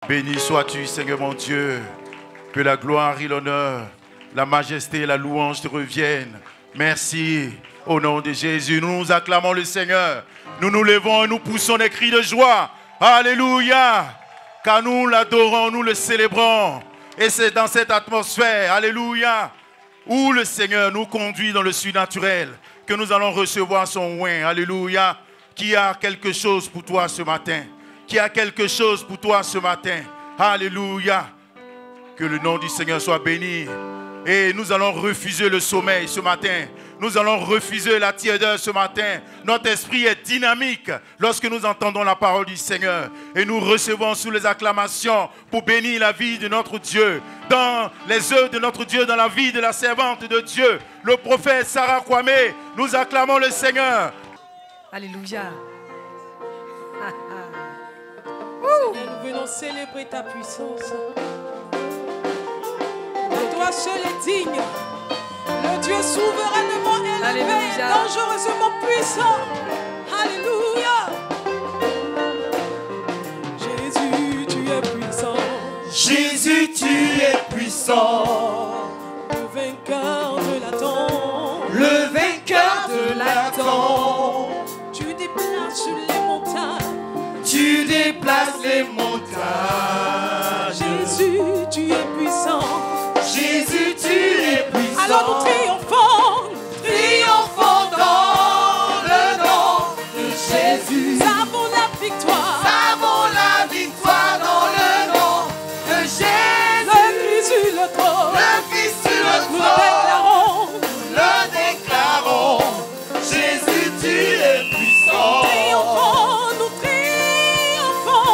Béni sois-tu, Seigneur mon Dieu. Que la gloire et l'honneur, la majesté et la louange te reviennent. Merci. Au nom de Jésus, nous acclamons le Seigneur. Nous nous levons et nous poussons des cris de joie. Alléluia. Car nous l'adorons, nous le célébrons. Et c'est dans cette atmosphère, alléluia, où le Seigneur nous conduit dans le surnaturel, que nous allons recevoir son oint. Alléluia. Qui a quelque chose pour toi ce matin? Qui a quelque chose pour toi ce matin? Alléluia. Que le nom du Seigneur soit béni. Et nous allons refuser le sommeil ce matin. Nous allons refuser la tiédeur ce matin. Notre esprit est dynamique lorsque nous entendons la parole du Seigneur. Et nous recevons sous les acclamations pour bénir la vie de notre Dieu. Dans les œuvres de notre Dieu, dans la vie de la servante de Dieu, le prophète Sarah Kwame, nous acclamons le Seigneur. Alléluia. Seigneur, nous venons célébrer ta puissance. Et toi seul est digne. Le Dieu souverainement élevé, Alléluia. Dangereusement puissant. Alléluia. Jésus, tu es puissant. Jésus, tu es puissant. Le vainqueur de Laton. Le vainqueur de Laton. Tu déplaces les montagnes. Tu déplaces les montagnes. Jésus, tu es puissant. Jésus, tu es puissant. Alors nous triomphons. Triomphons dans le nom de Jésus. Nous avons la victoire. Nous avons la victoire dans le nom de Jésus. Le Christ sur le trône. Le Christ sur le Nous trône. le déclarons. Le déclarons. Jésus, tu es puissant. Triomphons, nous triomphons.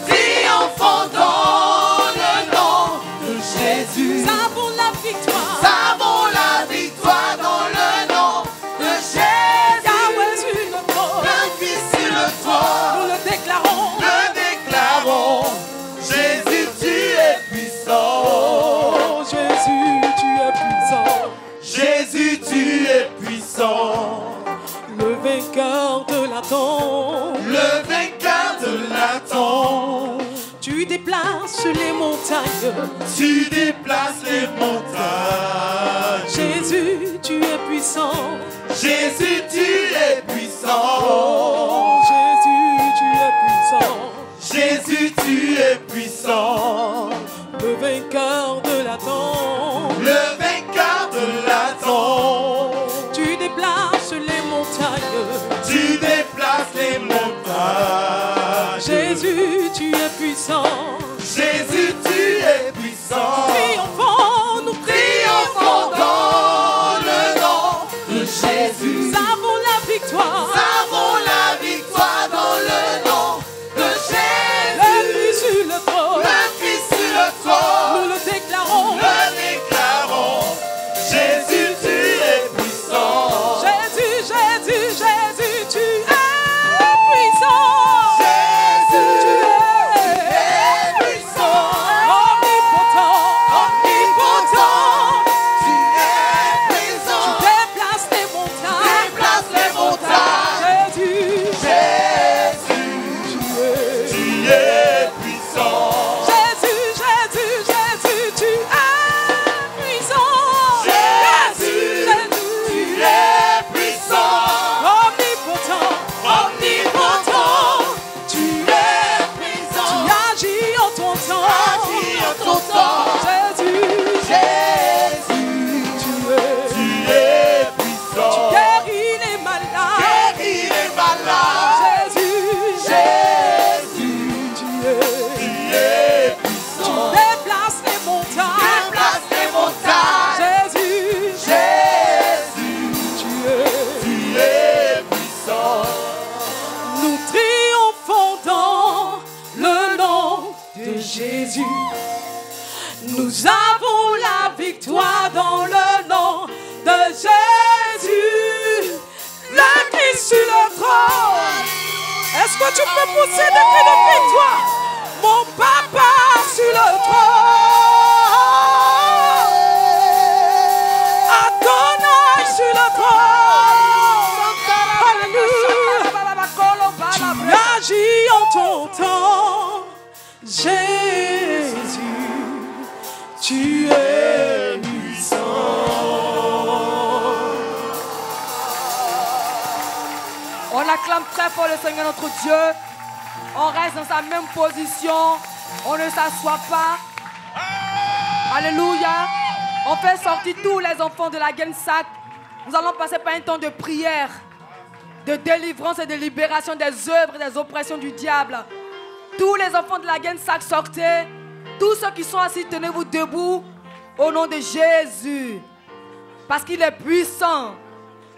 Triomphons dans le nom de Jésus. Nous avons la victoire. Nous avons la victoire dans le nom de Jésus. Yahweh sur le trône. Le Christ sur le trône. Nous le déclarons. Le déclarons. Jésus, tu es puissant. Oh, Jésus, tu es puissant. Jésus, tu es puissant. Le vainqueur de Laton. Le vainqueur de Laton. Tu déplaces les montagnes. Tu déplaces les montagnes. Jésus, tu es puissant. Jésus, tu es puissant. Oh, Jésus, tu es puissant. Jésus, tu es puissant. Le vainqueur de Laton. Le vainqueur de Laton. Tu déplaces les montagnes. Tu déplaces les montagnes. Jésus, tu es puissant. Jésus, tu es puissant. Triomphons, nous Triomphons dans le nom de Jésus. Nous avons la victoire. Nous avons la victoire dans le nom de Le Jésus. Christ sur le trône. Le Christ sur le trône. Nous le déclarons. Le déclarons. Jésus, tu es puissant. Jésus, Jésus, Jésus, tu es puissant. Jésus, Tu tu es es puissant. omnipotent. Omnipotent. Tu es Tu puissant. déplaces les montagnes. Déplace les montagnes. Jésus, Jésus, tu es puissant. Jésus, Jésus, Jésus, tu es puissant. Jésus, tu es puissant. Omnipotent. Omnipotent. Tu es Tu puissant. agis en ton temps. Agis en ton temps. Jésus, Jésus, tu es puissant. guéris les malades. Guéris les malades. Jésus, Jésus, tu es. tu es puissant. Déplace les montagnes. Déplace les montagnes. Jésus, Jésus, tu es. tu es puissant. Nous triomphons dans le nom de Jésus. Nous avons la victoire dans le nom de Jésus. Le Christ sur le trône. Est-ce que tu peux pousser des cris de victoire? Mon papa sur le trône. Adonai sur le trône. Alléluia. Tu agis en ton temps. Jésus, tu es puissant. On acclame très fort le Seigneur notre Dieu. On reste dans sa même position. On ne s'assoit pas. Alléluia. On fait sortir tous les enfants de la Gensac. Nous allons passer par un temps de prière, de délivrance et de libération des œuvres et des oppressions du diable. Tous les enfants de la Gensac, sortez. Tous ceux qui sont assis, tenez-vous debout au nom de Jésus. Parce qu'il est puissant.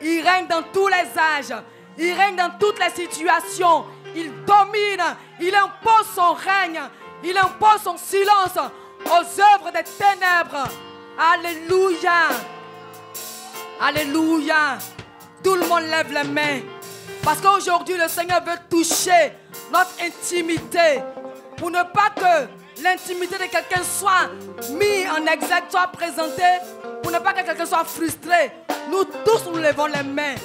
Il règne dans tous les âges. Il règne dans toutes les situations. Il domine. Il impose son règne. Il impose son silence aux œuvres des ténèbres. Alléluia. Alléluia. Tout le monde lève les mains. Parce qu'aujourd'hui, le Seigneur veut toucher notre intimité. Pour ne pas que l'intimité de quelqu'un soit mise en exergue, soit présentée. Pour ne pas que quelqu'un soit frustré. Nous tous, nous levons les mains.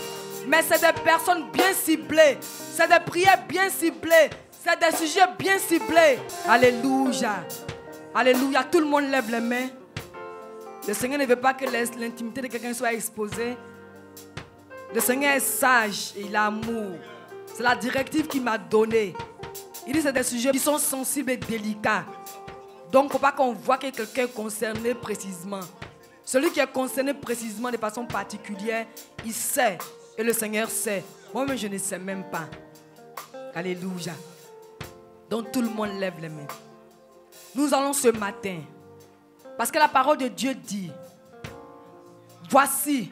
Mais c'est des personnes bien ciblées. C'est des prières bien ciblées. C'est des sujets bien ciblés. Alléluia. Alléluia. Tout le monde lève les mains. Le Seigneur ne veut pas que l'intimité de quelqu'un soit exposée. Le Seigneur est sage et il a amour. C'est la directive qu'il m'a donnée. Il dit que c'est des sujets qui sont sensibles et délicats. Donc, il ne faut pas qu'on voit que quelqu'un est concerné précisément. Celui qui est concerné précisément de façon particulière, il sait. Et le Seigneur sait. Moi-même, je ne sais même pas. Alléluia. Donc, tout le monde lève les mains. Nous allons ce matin. Parce que la parole de Dieu dit, voici,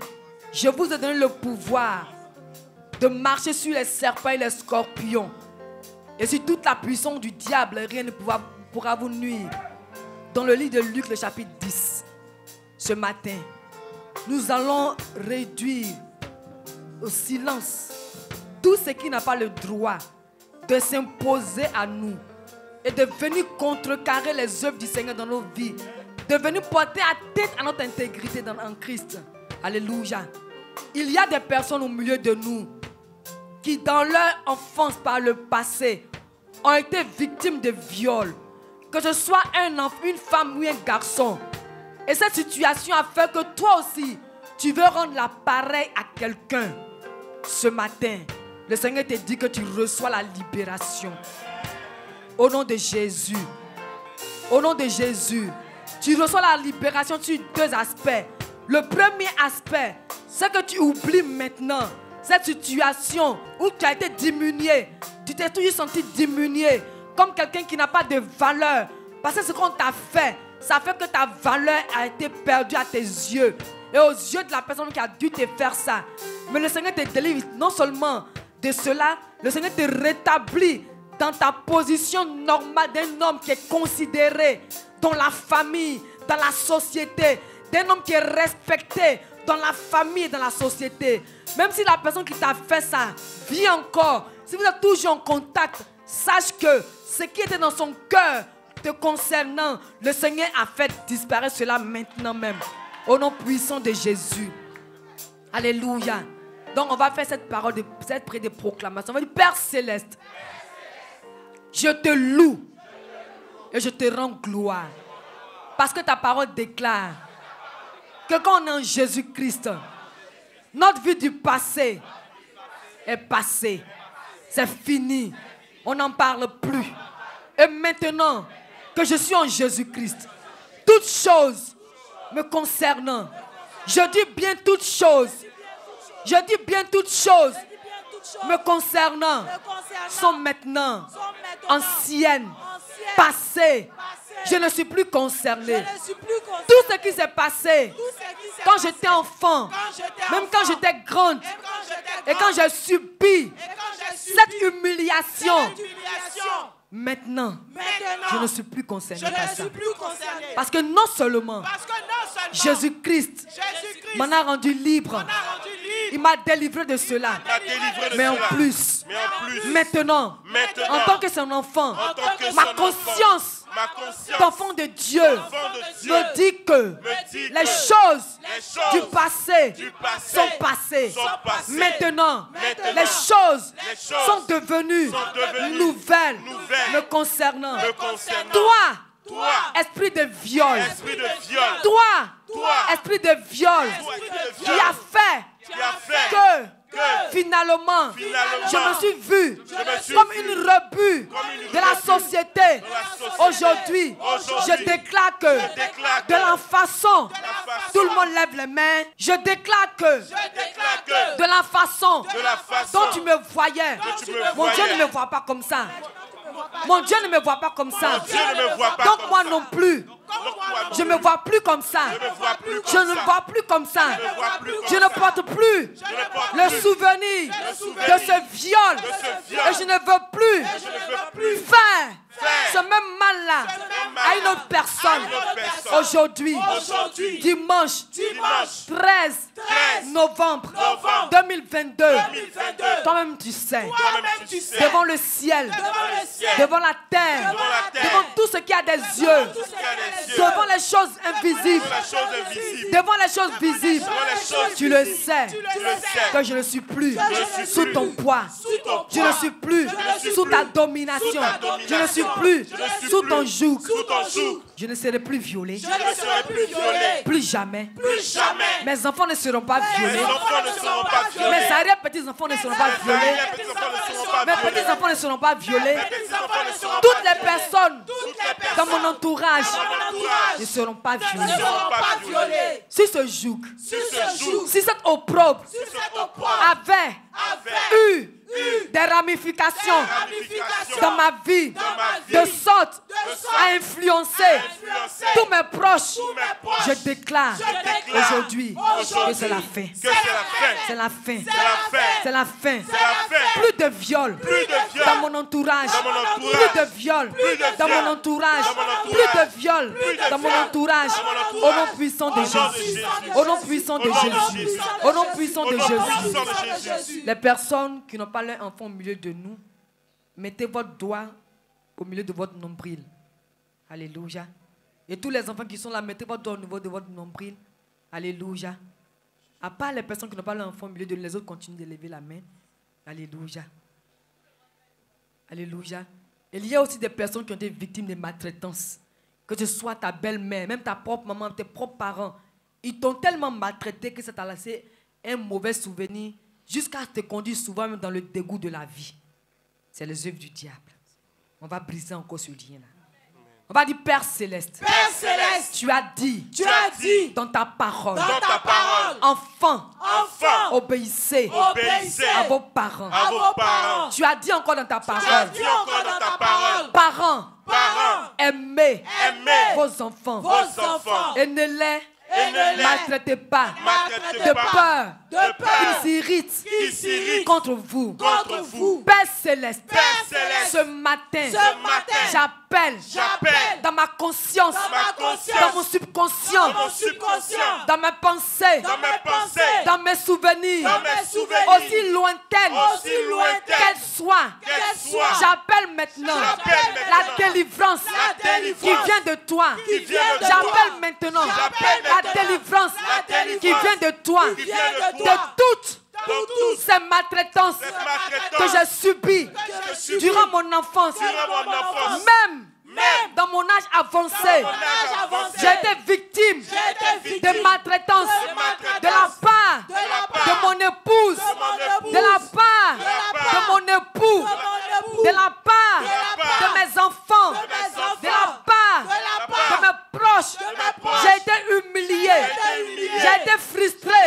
je vous ai donné le pouvoir de marcher sur les serpents et les scorpions. Et sur toute la puissance du diable, rien ne pourra vous nuire. Dans le livre de Luc, le chapitre 10, ce matin, nous allons réduire au silence tout ce qui n'a pas le droit de s'imposer à nous et de venir contrecarrer les œuvres du Seigneur dans nos vies, de venir porter atteinte à notre intégrité en Christ. Alléluia. Il y a des personnes au milieu de nous qui, dans leur enfance par le passé, ont été victimes de viols. Que ce soit un enfant, une femme ou un garçon. Et cette situation a fait que toi aussi, tu veux rendre l'appareil à quelqu'un. Ce matin, le Seigneur te dit que tu reçois la libération. Au nom de Jésus. Au nom de Jésus. Tu reçois la libération sur deux aspects. Le premier aspect, c'est que tu oublies maintenant cette situation où tu as été diminué. Tu t'es toujours senti diminué, comme quelqu'un qui n'a pas de valeur. Parce que ce qu'on t'a fait, ça fait que ta valeur a été perdue à tes yeux. Et aux yeux de la personne qui a dû te faire ça. Mais le Seigneur te délivre non seulement de cela, le Seigneur te rétablit dans ta position normale d'un homme qui est considéré dans la famille, dans la société, d'un homme qui est respecté dans la famille et dans la société. Même si la personne qui t'a fait ça vit encore, si vous êtes toujours en contact, sache que ce qui était dans son cœur te concernant, le Seigneur a fait disparaître cela maintenant même. Au nom puissant de Jésus. Alléluia. Donc on va faire cette parole, cette prière de proclamation. On va dire, Père Céleste, je te loue et je te rends gloire. Parce que ta parole déclare que quand on est en Jésus-Christ, notre vie du passé est passée. C'est fini. On n'en parle plus. Et maintenant que je suis en Jésus-Christ, toutes choses me concernant, je dis bien toutes choses. Je dis bien toutes choses me concernant sont maintenant anciennes, passées. Je ne suis plus concerné. Tout ce qui s'est passé quand j'étais enfant, même quand j'étais grande, et quand j'ai subi cette humiliation, maintenant, je ne suis plus concerné par ça. Parce que non seulement Jésus-Christ m'en a rendu libre, il m'a délivré de cela, mais en plus, maintenant, en tant que son enfant, ma conscience d'enfant de Dieu me dit que les choses du passé sont passées. Maintenant, les choses sont devenues nouvelles me concernant. Toi, esprit de viol. Toi, esprit de viol, qui a fait que finalement, je me suis vu comme une rebut de la société. Aujourd'hui, je déclare que de la façon, tout le monde lève les mains, je déclare que de la façon dont tu me voyais, mon Dieu ne me voit pas comme ça. Mon Dieu ne me voit pas comme ça. Donc moi non plus. Je ne me vois plus comme ça. Je ne me vois plus comme ça. Je ne porte plus le souvenir de ce viol. Et je ne veux plus faire ce même mal-là à une autre personne. Aujourd'hui, dimanche 13 novembre 2022, toi-même tu sais, devant le ciel, devant la terre, devant tout ce qui a des yeux, devant les choses invisibles, devant les choses visibles, tu le sais que je ne suis plus sous ton poids, je ne suis plus sous ta domination, je ne suis plus sous ton joug. Je ne serai plus violé. Plus jamais. Mes enfants ne seront pas violés. Mes arrière-petits-enfants ne seront pas violés. Mes petits-enfants ne seront pas violés. Toutes les personnes dans mon entourage ne seront pas violées. Si ce joug, si cette opprobre avait eu des ramifications dans ma vie, de sorte à influencer tous mes proches, je déclare aujourd'hui que c'est la fin. C'est la fin. C'est la fin. Plus de viol dans mon entourage. Plus de viol dans mon entourage. Plus de viol dans mon entourage. Au nom puissant de Jésus. Au nom puissant de Jésus. Au nom puissant de Jésus. Les personnes qui n'ont pas leur enfant au milieu de nous, mettez votre doigt au milieu de votre nombril. Alléluia. Et tous les enfants qui sont là, mettez votre doigt au niveau de votre nombril. Alléluia. À part les personnes qui n'ont pas leur enfant au milieu de nous, les autres continuent de lever la main. Alléluia. Alléluia. Il y a aussi des personnes qui ont été victimes de maltraitance. Que ce soit ta belle-mère, même ta propre maman, tes propres parents. Ils t'ont tellement maltraité que ça t'a laissé un mauvais souvenir jusqu'à te conduire souvent même dans le dégoût de la vie. C'est les œuvres du diable. On va briser encore ce lien-là. On va dire Père Céleste. Père Céleste, Tu as dit dans ta parole, enfants, obéissez à vos parents. Tu as dit encore dans ta parole, parents, aimez vos enfants et ne les maltraitez pas de peur qu'ils s'irritent contre vous. Père Céleste, ce matin, j'appelle dans ma conscience, dans mon subconscient, dans mes pensées, dans mes souvenirs, aussi lointaines qu'elles soient. J'appelle maintenant la délivrance qui vient de toi. J'appelle maintenant la délivrance qui vient de toi, de toutes ces maltraitances que j'ai subies durant mon enfance, même dans mon âge avancé, j'ai été victime de maltraitance de la part de mon épouse, de la part de mon époux, de la part de mes enfants, de la part de mes proches. J'ai été humilié, j'ai été frustré.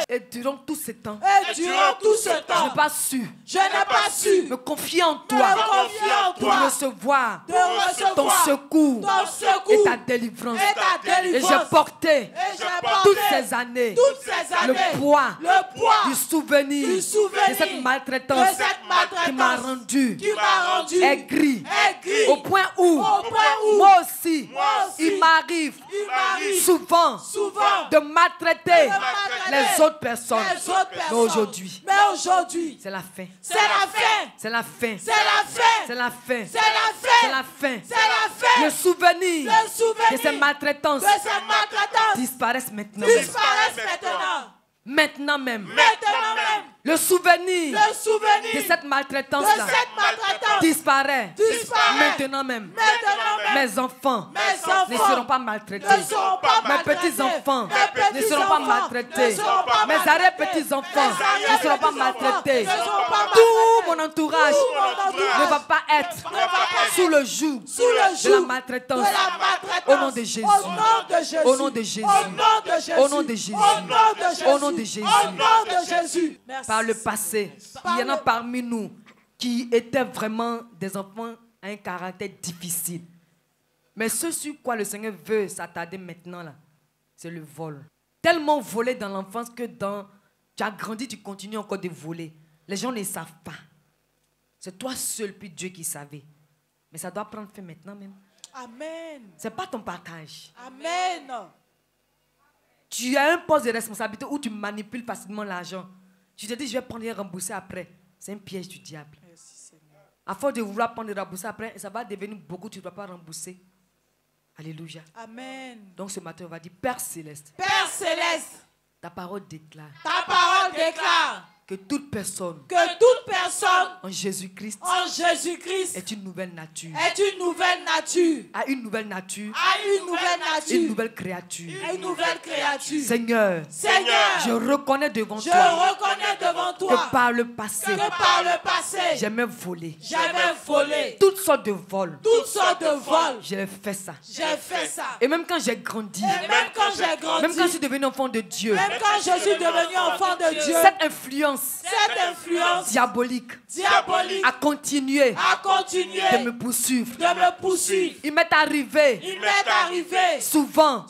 Et durant tout ce temps, je n'ai pas su me confier en toi pour recevoir ton secours et ta délivrance. Et j'ai porté toutes ces années le poids du souvenir de cette maltraitance qui m'a rendu aigri au point où moi aussi il m'arrive souvent de maltraiter les autres personnes. Mais aujourd'hui, c'est la fin. C'est la fin. C'est la fin. C'est la fin. C'est la fin. C'est la fin. C'est la fin. C'est la fin. Le souvenir Le de ces maltraitances disparaissent maintenant. disparaissent maintenant. Maintenant même. Maintenant même. Le souvenir Le de cette maltraitance-là disparaît. Maintenant même. Mes enfants ne seront pas maltraités. Mes petits-enfants ne seront pas maltraités. Mes arrière-petits-enfants ne seront pas maltraités. Tout mon entourage ne va pas être sous le joug de la maltraitance. Au nom de Jésus. Au nom de Jésus. Au nom de Jésus. Au nom de Jésus. Par le passé, il y en a parmi nous qui étaient vraiment des enfants à un caractère difficile. Mais ce sur quoi le Seigneur veut s'attarder maintenant, là, c'est le vol. Tellement volé dans l'enfance que tu as grandi, tu continues encore de voler. Les gens ne savent pas. C'est toi seul, puis Dieu qui savait. Mais ça doit prendre fin maintenant même. Amen. Ce n'est pas ton partage. Amen. Tu as un poste de responsabilité où tu manipules facilement l'argent. Tu te dis, je vais prendre et rembourser après. C'est un piège du diable. À force de vouloir prendre et rembourser après, ça va devenir beaucoup, tu ne dois pas rembourser. Alléluia. Amen. Donc ce matin, on va dire, Père Céleste, Père Céleste, ta parole déclare ta parole déclare que toute personne en Jésus-Christ est une nouvelle nature. une nouvelle nature. A une nouvelle nature. Une nouvelle créature. Une nouvelle créature. Seigneur, je reconnais devant toi que par le passé, j'aimais voler. Toutes sortes de vols. J'ai fait ça. Et même quand j'ai grandi, même quand je suis devenu enfant de Dieu, cette influence diabolique a continué de me poursuivre. Il m'est arrivé souvent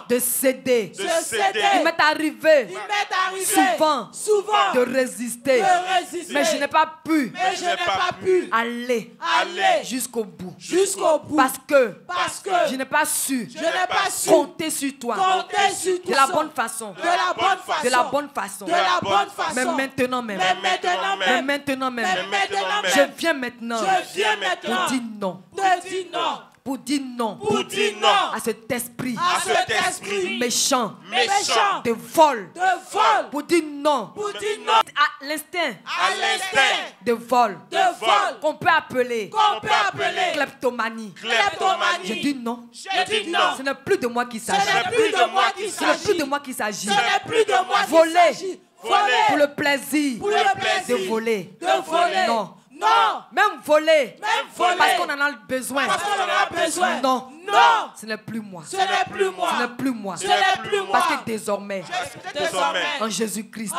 de céder. Il m'est arrivé souvent de résister. Mais je n'ai pas pu aller jusqu'au bout. Parce que je n'ai pas su compter sur toi de la bonne façon. Mais maintenant même, je viens maintenant pour dire non à cet esprit méchant de vol, pour dire non à l'instinct de vol qu'on peut appeler kleptomanie. Je dis non. Ce n'est plus de moi qu'il s'agit. Ce n'est plus de moi qu'il s'agit. Voler pour le plaisir de voler. Non. Même voler parce qu'on en a besoin. Non. Ce n'est plus moi. Parce que désormais, en Jésus-Christ,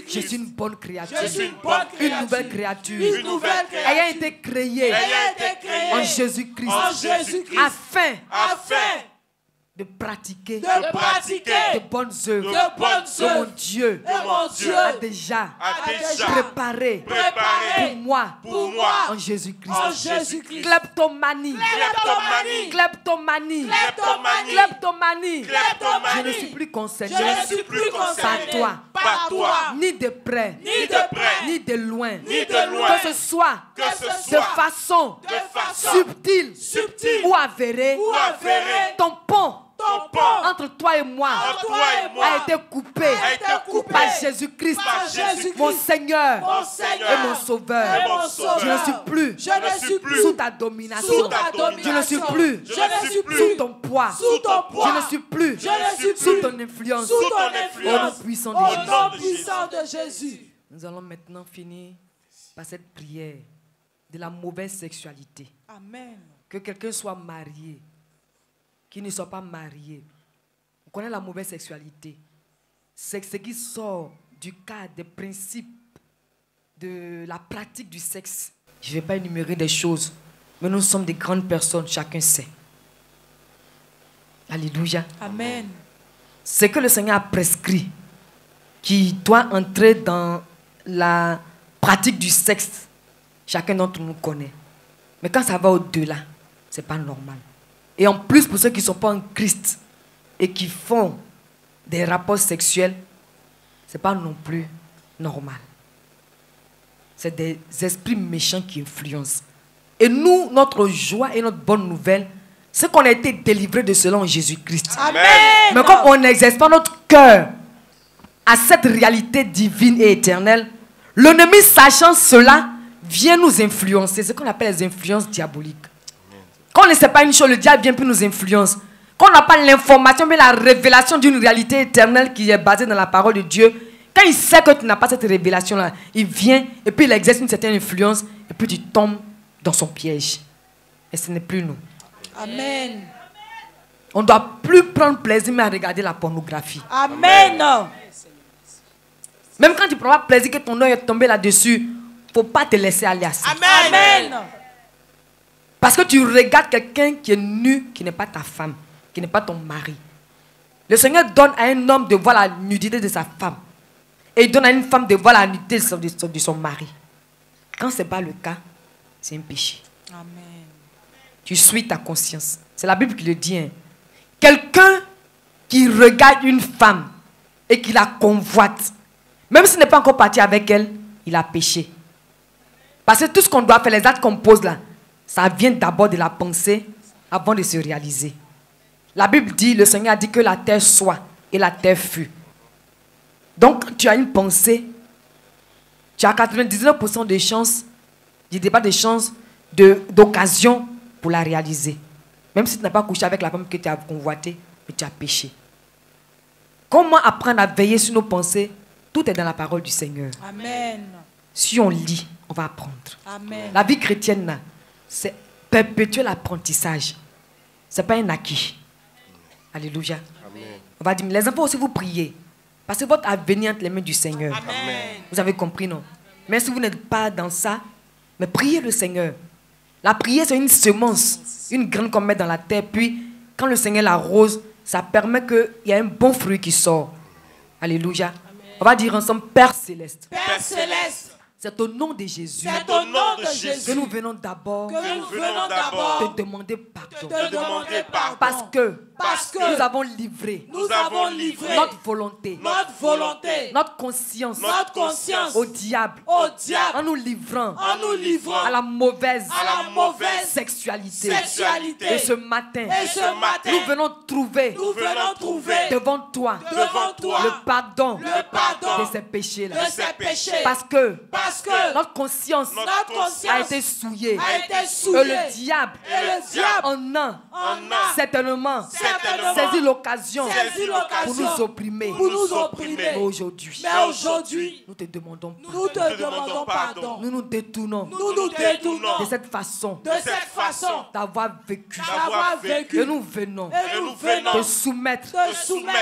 je suis une bonne créature. Une nouvelle créature. Ayant été créée en Jésus-Christ. Afin de pratiquer de bonnes œuvres que mon Dieu a déjà préparé pour moi en Jésus-Christ. Kleptomanie. Je ne suis plus concerné par toi, ni de près, ni de loin. Que ce soit de façon subtile ou avérée, ton pont entre toi et moi a été coupé par Jésus-Christ, mon Seigneur et mon Sauveur. Je ne suis plus sous ta domination. Je ne suis plus sous ton poids. Je ne suis plus sous ton influence. Au nom puissant de Jésus. Nous allons maintenant finir par cette prière de la mauvaise sexualité. Amen. Que quelqu'un soit marié, qui ne soit pas marié. On connaît la mauvaise sexualité. C'est ce qui sort du cadre des principes de la pratique du sexe. Je ne vais pas énumérer des choses, mais nous sommes des grandes personnes, chacun sait. Alléluia. Amen. Ce que le Seigneur a prescrit, qui doit entrer dans la pratique du sexe, chacun d'entre nous connaît. Mais quand ça va au-delà, ce n'est pas normal. Et en plus, pour ceux qui ne sont pas en Christ et qui font des rapports sexuels, ce n'est pas non plus normal. C'est des esprits méchants qui influencent. Et nous, notre joie et notre bonne nouvelle, c'est qu'on a été délivrés de cela en Jésus-Christ. Amen. Mais comme on n'exerce pas notre cœur à cette réalité divine et éternelle, l'ennemi, sachant cela, vient nous influencer. C'est ce qu'on appelle les influences diaboliques. Quand on ne sait pas une chose, le diable vient puis nous influence. Quand on n'a pas l'information, mais la révélation d'une réalité éternelle qui est basée dans la parole de Dieu, quand il sait que tu n'as pas cette révélation-là, il vient et puis il exerce une certaine influence et puis tu tombes dans son piège. Et ce n'est plus nous. Amen. On ne doit plus prendre plaisir mais à regarder la pornographie. Amen. Même quand tu prends plaisir que ton œil est tombé là-dessus, il ne faut pas te laisser aller à ça. Amen. Parce que tu regardes quelqu'un qui est nu, qui n'est pas ta femme, qui n'est pas ton mari. Le Seigneur donne à un homme de voir la nudité de sa femme. Et il donne à une femme de voir la nudité de son mari. Quand ce n'est pas le cas, c'est un péché. Amen. Tu suis ta conscience. C'est la Bible qui le dit. Hein. Quelqu'un qui regarde une femme et qui la convoite, même s'il n'est pas encore parti avec elle, il a péché. Parce que tout ce qu'on doit faire, les actes qu'on pose là, ça vient d'abord de la pensée avant de se réaliser. La Bible dit, le Seigneur a dit que la terre soit et la terre fut. Donc, tu as une pensée, tu as 99% de chances, je ne dis pas de chances, d'occasion pour la réaliser. Même si tu n'as pas couché avec la femme que tu as convoitée, mais tu as péché. Comment apprendre à veiller sur nos pensées? Tout est dans la parole du Seigneur. Amen. Si on lit, on va apprendre. Amen. La vie chrétienne, c'est perpétuer l'apprentissage. Ce n'est pas un acquis. Alléluia. Amen. On va dire, les enfants aussi, vous priez. Parce que votre avenir est entre les mains du Seigneur. Amen. Vous avez compris, non? Mais si vous n'êtes pas dans ça, mais priez le Seigneur. La prière, c'est une semence, une graine qu'on met dans la terre. Puis, quand le Seigneur l'arrose, ça permet qu'il y ait un bon fruit qui sort. Alléluia. Amen. On va dire ensemble, Père Céleste. Père Céleste. C'est au nom de Jésus C'est au nom de Jésus que nous venons d'abord te demander pardon. Parce que nous avons livré notre volonté, notre conscience au diable en nous livrant à la mauvaise sexualité. Et ce matin, nous venons trouver devant toi le pardon de ces péchés-là. Parce que notre conscience a été souillée. Et le diable en a certainement saisi l'occasion pour nous opprimer. Mais aujourd'hui, nous te demandons pardon. Nous nous détournons de cette façon d'avoir vécu. Et nous venons te soumettre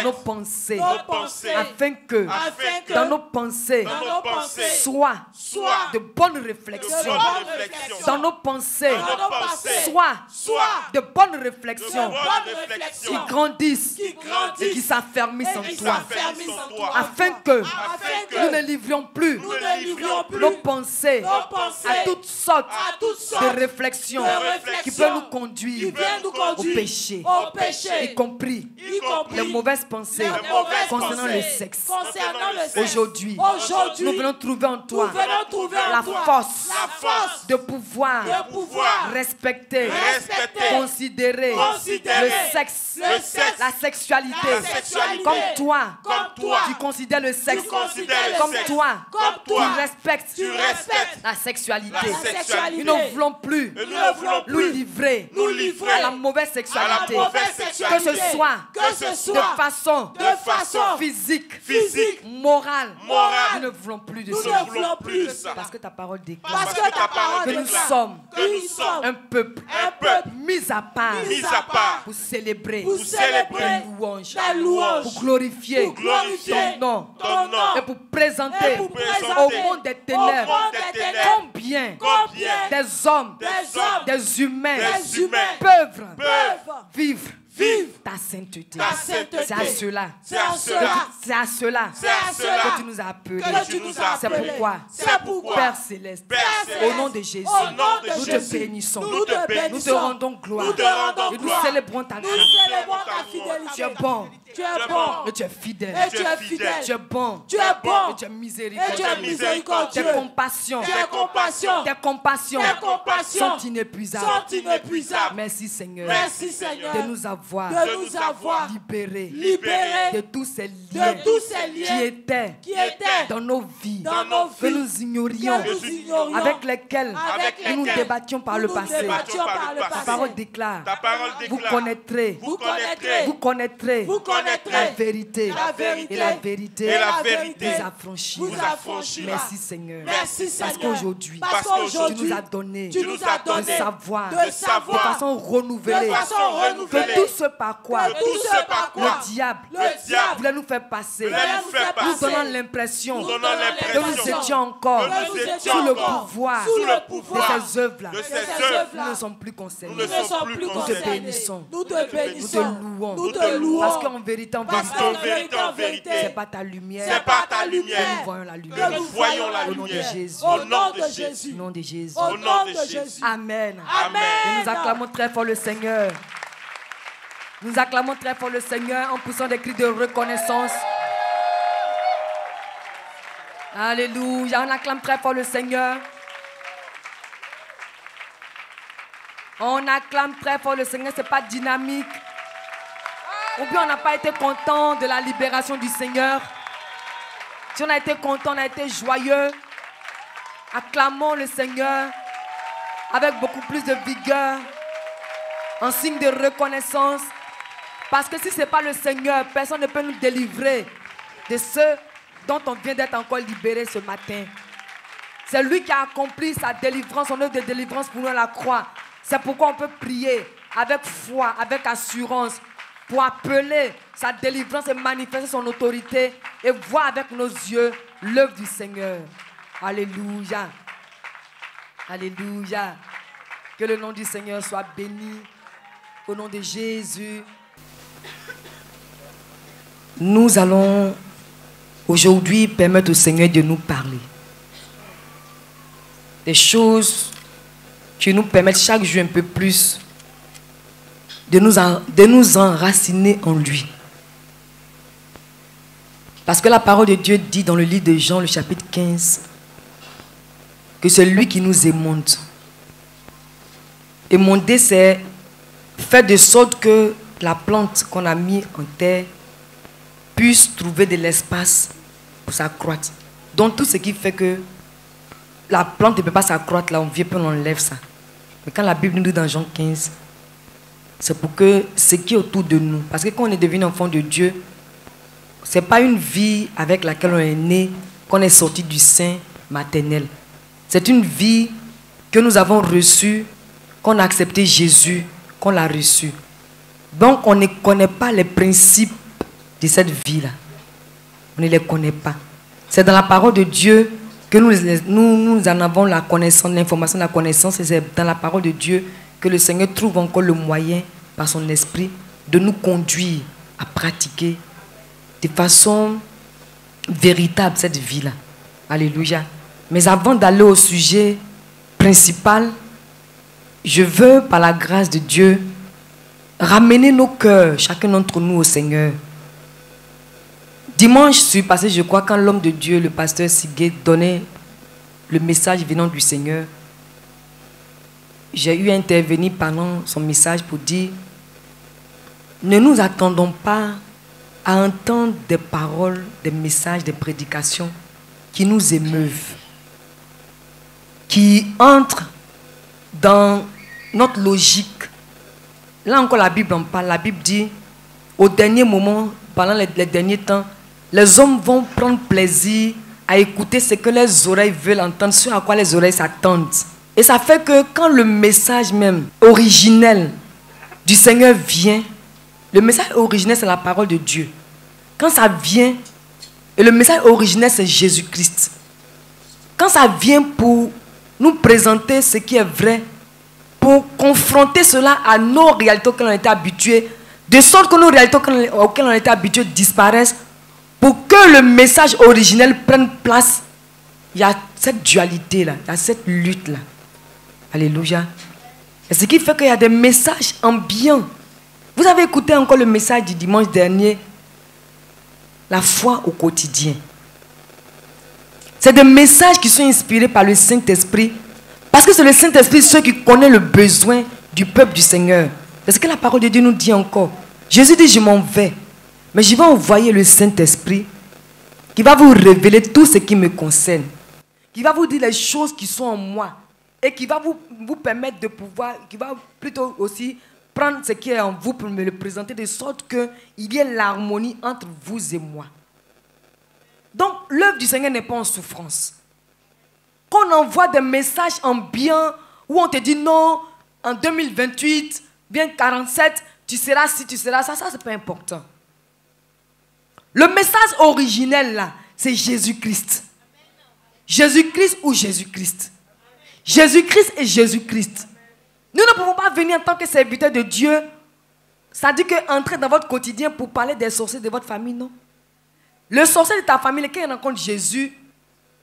nos pensées afin que dans nos pensées soit de bonnes réflexions. Dans nos pensées, soit de bonnes réflexions qui grandissent et qui s'affermissent en toi. Afin que nous ne livrions plus nos pensées à toutes sortes de réflexions qui peuvent nous conduire au péché, y compris les mauvaises pensées concernant le sexe. Aujourd'hui, nous venons trouver en toi la force de pouvoir respecter, considérer le sexe, la sexualité, comme toi, tu considères le sexe, comme toi, tu respectes la sexualité. Nous ne voulons plus nous livrer à la mauvaise sexualité, que ce soit de façon physique, morale. Nous ne voulons plus de ça. Parce que ta parole déclare que nous sommes un peuple mis à part pour célébrer ta louange, pour glorifier ton nom et pour présenter au monde des ténèbres combien des hommes, des humains peuvent vivre ta sainteté. C'est à cela. C'est à cela. C'est à cela. C'est à cela. Que tu nous as appelés. C'est pourquoi. Père Céleste. Au nom de Jésus. Nous te bénissons. Nous te rendons gloire. Et nous célébrons ta grâce. fidélité. Tu es bon. Tu es bon. Et tu es fidèle. Et tu es fidèle. Tu es bon. Tu es bon. Et tu es miséricordieux. Et tu es miséricordieux. Tes compassions. Tes compassions. Tes compassions. Tes compassions sont inépuisables. Sont inépuisables. Merci Seigneur. Merci Seigneur. De nous avoir. Libérés. De tous ces liens. Qui étaient. Dans nos vies. Que nous ignorions. Avec lesquels nous nous débattions par le passé. Ta parole déclare. Vous connaîtrez. Vous connaîtrez la vérité. Et la vérité vous affranchit. Merci Seigneur. Parce qu'aujourd'hui, tu nous as donné de savoir de façon renouvelée que tout ce par quoi le diable voulait nous faire passer, nous donnant l'impression que nous étions encore sous le pouvoir de ces œuvres-là. Nous ne sommes plus concernés. Nous te bénissons. Nous te louons. Parce qu'en vérité, c'est pas ta lumière. Que nous voyons la lumière. Au nom de Jésus. Au nom de Jésus. Amen. Et nous acclamons très fort le Seigneur. Nous acclamons très fort le Seigneur en poussant des cris de reconnaissance. Alléluia. On acclame très fort le Seigneur. On acclame très fort le Seigneur. Ce n'est pas dynamique. Ou bien on n'a pas été content de la libération du Seigneur. Si on a été content, on a été joyeux. Acclamons le Seigneur avec beaucoup plus de vigueur, en signe de reconnaissance. Parce que si ce n'est pas le Seigneur, personne ne peut nous délivrer de ceux dont on vient d'être encore libéré ce matin. C'est lui qui a accompli sa délivrance, son œuvre de délivrance pour nous à la croix. C'est pourquoi on peut prier avec foi, avec assurance, pour appeler sa délivrance et manifester son autorité et voir avec nos yeux l'œuvre du Seigneur. Alléluia. Alléluia. Que le nom du Seigneur soit béni. Au nom de Jésus. Nous allons aujourd'hui permettre au Seigneur de nous parler. Des choses qui nous permettent chaque jour un peu plus de nous enraciner en lui. Parce que la parole de Dieu dit dans le livre de Jean, le chapitre 15, que c'est lui qui nous émonde. Émonder, c'est faire de sorte que la plante qu'on a mis en terre puisse trouver de l'espace pour s'accroître. Donc tout ce qui fait que la plante ne peut pas s'accroître, là on vient et on enlève ça. Mais quand la Bible nous dit dans Jean 15, c'est pour que ce qui est autour de nous, parce que quand on est devenu enfant de Dieu, ce n'est pas une vie avec laquelle on est né, qu'on est sorti du sein maternel. C'est une vie que nous avons reçue, qu'on a accepté Jésus, qu'on l'a reçu. Donc on ne connaît pas les principes de cette vie-là. On ne les connaît pas. C'est dans la parole de Dieu que nous en avons la connaissance, l'information, la connaissance. Et c'est dans la parole de Dieu que le Seigneur trouve encore le moyen, par son esprit, de nous conduire à pratiquer de façon véritable cette vie-là. Alléluia. Mais avant d'aller au sujet principal, je veux, par la grâce de Dieu, ramener nos cœurs, chacun d'entre nous, au Seigneur. Dimanche, je suis passé, je crois, quand l'homme de Dieu, le pasteur Siguet, donnait le message venant du Seigneur. J'ai eu à intervenir pendant son message pour dire: ne nous attendons pas à entendre des paroles, des messages, des prédications qui nous émeuvent, qui entrent dans notre logique. Là encore, la Bible en parle. La Bible dit, au dernier moment, pendant les derniers temps, les hommes vont prendre plaisir à écouter ce que les oreilles veulent entendre, ce à quoi les oreilles s'attendent. Et ça fait que quand le message même originel du Seigneur vient, le message originel, c'est la parole de Dieu. Quand ça vient, et le message originel, c'est Jésus-Christ. Quand ça vient pour nous présenter ce qui est vrai, pour confronter cela à nos réalités auxquelles on était habitués, De sorte que nos réalités auxquelles on était habitués disparaissent pour que le message originel prenne place. Il y a cette dualité-là, il y a cette lutte-là. Alléluia. Et ce qui fait qu'il y a des messages ambiants. Vous avez écouté encore le message du dimanche dernier, la foi au quotidien. C'est des messages qui sont inspirés par le Saint-Esprit. Parce que c'est le Saint-Esprit ceux qui connaît le besoin du peuple du Seigneur. C'est ce que la parole de Dieu nous dit encore. Jésus dit, je m'en vais. Mais je vais envoyer le Saint-Esprit qui va vous révéler tout ce qui me concerne. Qui va vous dire les choses qui sont en moi. Et qui va vous permettre de pouvoir, qui va plutôt aussi prendre ce qui est en vous pour me le présenter de sorte qu'il y ait l'harmonie entre vous et moi. Donc, l'œuvre du Seigneur n'est pas en souffrance. Quand on envoie des messages ambiants où on te dit non, en 2028, bien 47, tu seras ci, tu seras ça, c'est pas important. Le message originel là, c'est Jésus-Christ. Jésus-Christ ou Jésus-Christ. Jésus-Christ et Jésus-Christ. Nous ne pouvons pas venir en tant que serviteurs de Dieu. Ça dit qu'entrer dans votre quotidien pour parler des sorciers de votre famille, non. Le sorcier de ta famille, quand il rencontre Jésus,